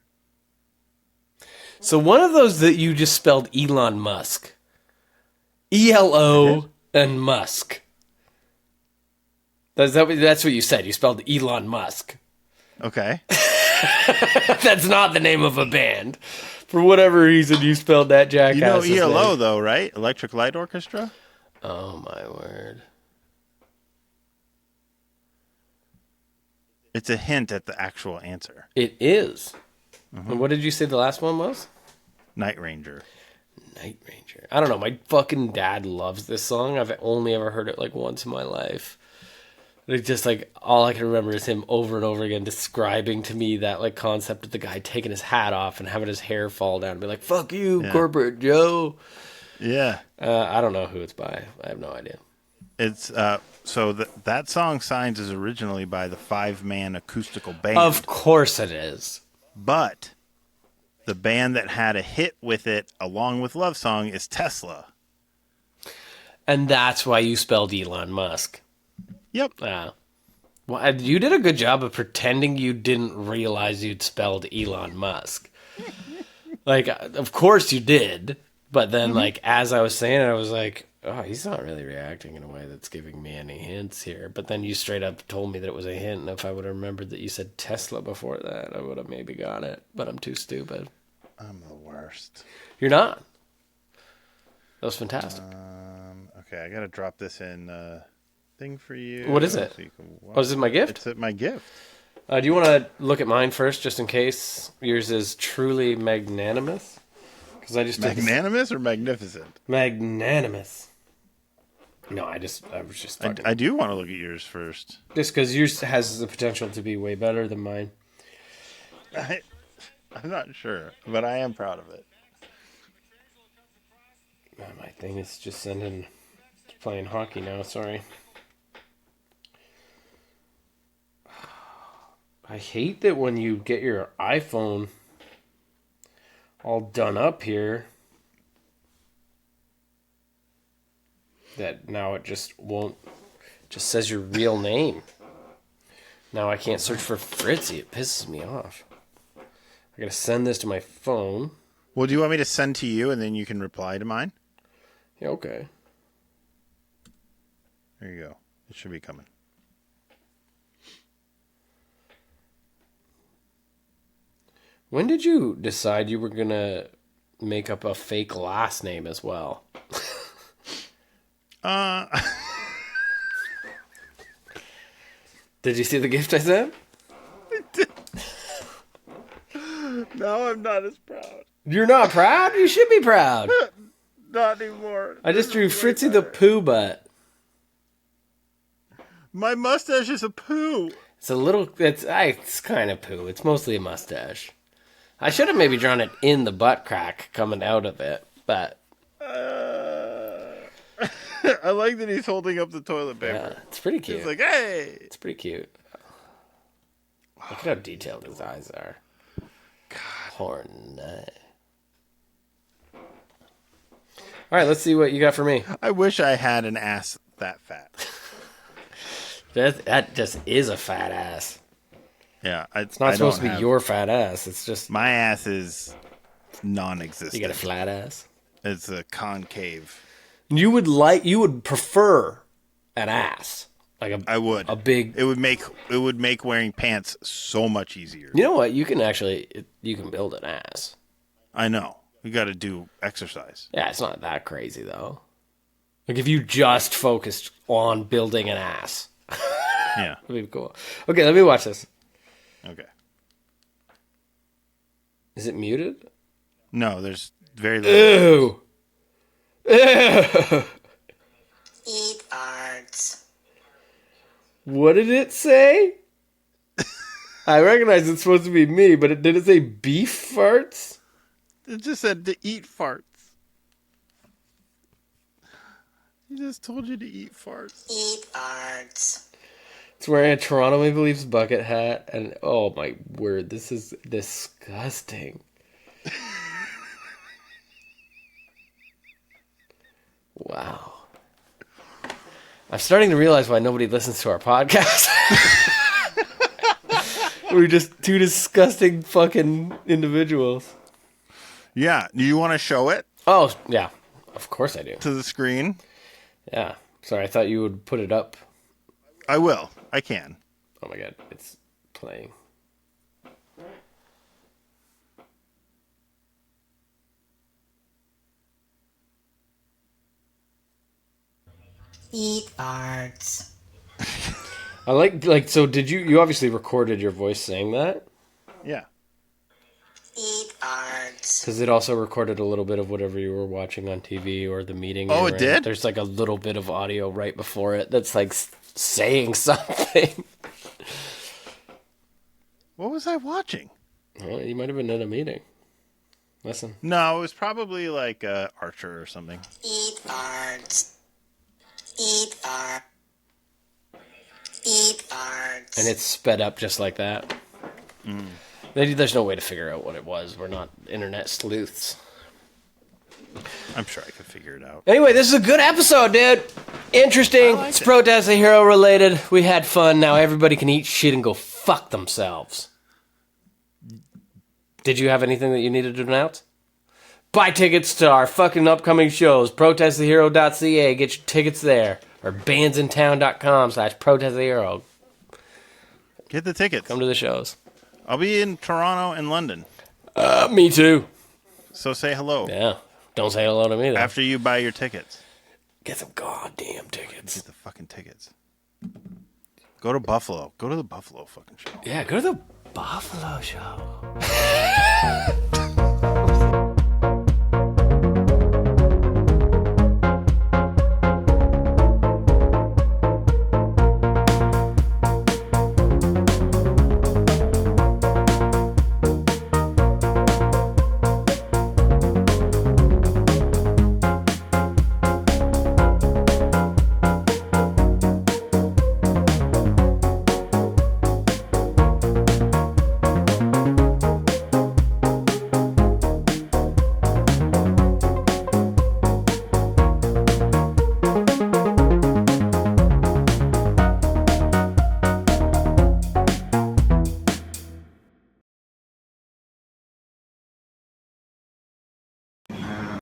So one of those that you just spelled Elon Musk. ELO and Musk. That's what you said. You spelled Elon Musk. Okay. That's not the name of a band. For whatever reason, you spelled that jackass. You know ELO though, right? Electric Light Orchestra. Oh my word! It's a hint at the actual answer. It is. And what did you say the last one was? Night Ranger. Night Ranger. I don't know. My fucking dad loves this song. I've only ever heard it like once in my life. It's just like all I can remember is him over and over again describing to me that like concept of the guy taking his hat off and having his hair fall down and be like, "Fuck you, corporate Joe." Yeah. I don't know who it's by. I have no idea. It's so that song Signs is originally by the 5-man acoustical band. Of course it is. But the band that had a hit with it along with Love Song is Tesla. And that's why you spelled Elon Musk. Yep. Well, you did a good job of pretending you didn't realize you'd spelled Elon Musk. Like, of course you did. But then, like, as I was saying it, I was like, oh, he's not really reacting in a way that's giving me any hints here. But then you straight up told me that it was a hint. And if I would have remembered that you said Tesla before that, I would have maybe got it. But I'm too stupid. I'm the worst. You're not. That was fantastic. Okay, I got to drop this in thing for you. What is it? So you can watch. Oh, is it my gift? It's my gift. Do you want to look at mine first, just in case yours is truly magnanimous? Because I just Magnanimous or magnificent? Magnanimous. No, I was just fucking... I do want to look at yours first. Just because yours has the potential to be way better than mine. I'm not sure, but I am proud of it. My thing is just sending... It's playing hockey now, sorry. I hate that when you get your iPhone all done up here, that now it just won't, just says your real name. Now I can't search for Fritzy. It pisses me off. I gotta send this to my phone. Well, do you want me to send to you and then you can reply to mine? Yeah, okay. There you go. It should be coming. When did you decide you were gonna make up a fake last name as well? Did you see the gift I sent? No, I'm not as proud. You're not proud? You should be proud. Not anymore. I just drew Fritzy the Pooh Butt. My mustache is a poo. It's a little, it's kind of poo. It's mostly a mustache. I should have maybe drawn it in the butt crack coming out of it, but... I like that he's holding up the toilet paper. Yeah, it's pretty cute. He's like, hey! It's pretty cute. Look at how detailed his eyes are. God. Horny. All right, let's see what you got for me. I wish I had an ass that fat. That just is a fat ass. Yeah. It's not supposed to be your fat ass. It's just... My ass is non-existent. You got a flat ass? It's a concave. You would prefer an ass. I would. A big... It would make wearing pants so much easier. You know what? You can build an ass. I know. You got to do exercise. Yeah, it's not that crazy, though. Like, if you just focused on building an ass. Yeah. That'd be cool. Okay, let me watch this. Okay. Is it muted? No, there's very little. Ew! Ew! Eat farts. What did it say? I recognize it's supposed to be me, but did it say beef farts? It just said to eat farts. He just told you to eat farts. Eat farts. It's wearing a Toronto Maple Leafs bucket hat, and oh my word, this is disgusting. Wow. I'm starting to realize why nobody listens to our podcast. We're just two disgusting fucking individuals. Yeah. Do you want to show it Oh, yeah. Of course I do. to the screen? Yeah. Sorry, I thought you would put it up. I will. I can. Oh my god, it's playing. Eat farts. I like so did you obviously recorded your voice saying that? Yeah. Eat farts. Because it also recorded a little bit of whatever you were watching on TV or the meeting. Oh, you it were in. did? There's like a little bit of audio right before it that's like saying something. What was I watching? Well, you might have been in a meeting. Listen. No, it was probably like Archer or something. Eat farts. Eat fart. Eat farts. And it's sped up just like that. There's no way to figure out what it was. We're not internet sleuths. I'm sure I could figure it out. Anyway, this is a good episode, dude. Interesting. It's Protest the Hero related. We had fun. Now everybody can eat shit and go fuck themselves. Did you have anything that you needed to announce? Buy tickets to our fucking upcoming shows. Protestthehero.ca. Get your tickets there. Or bandsintown.com/protestthehero. Get the tickets. Come to the shows. I'll be in Toronto and London. Me too. So say hello Yeah. Don't say hello to me, though. after you buy your tickets. Get some goddamn tickets. Get the fucking tickets. Go to Buffalo. Go to the Buffalo fucking show. Yeah, go to the Buffalo show.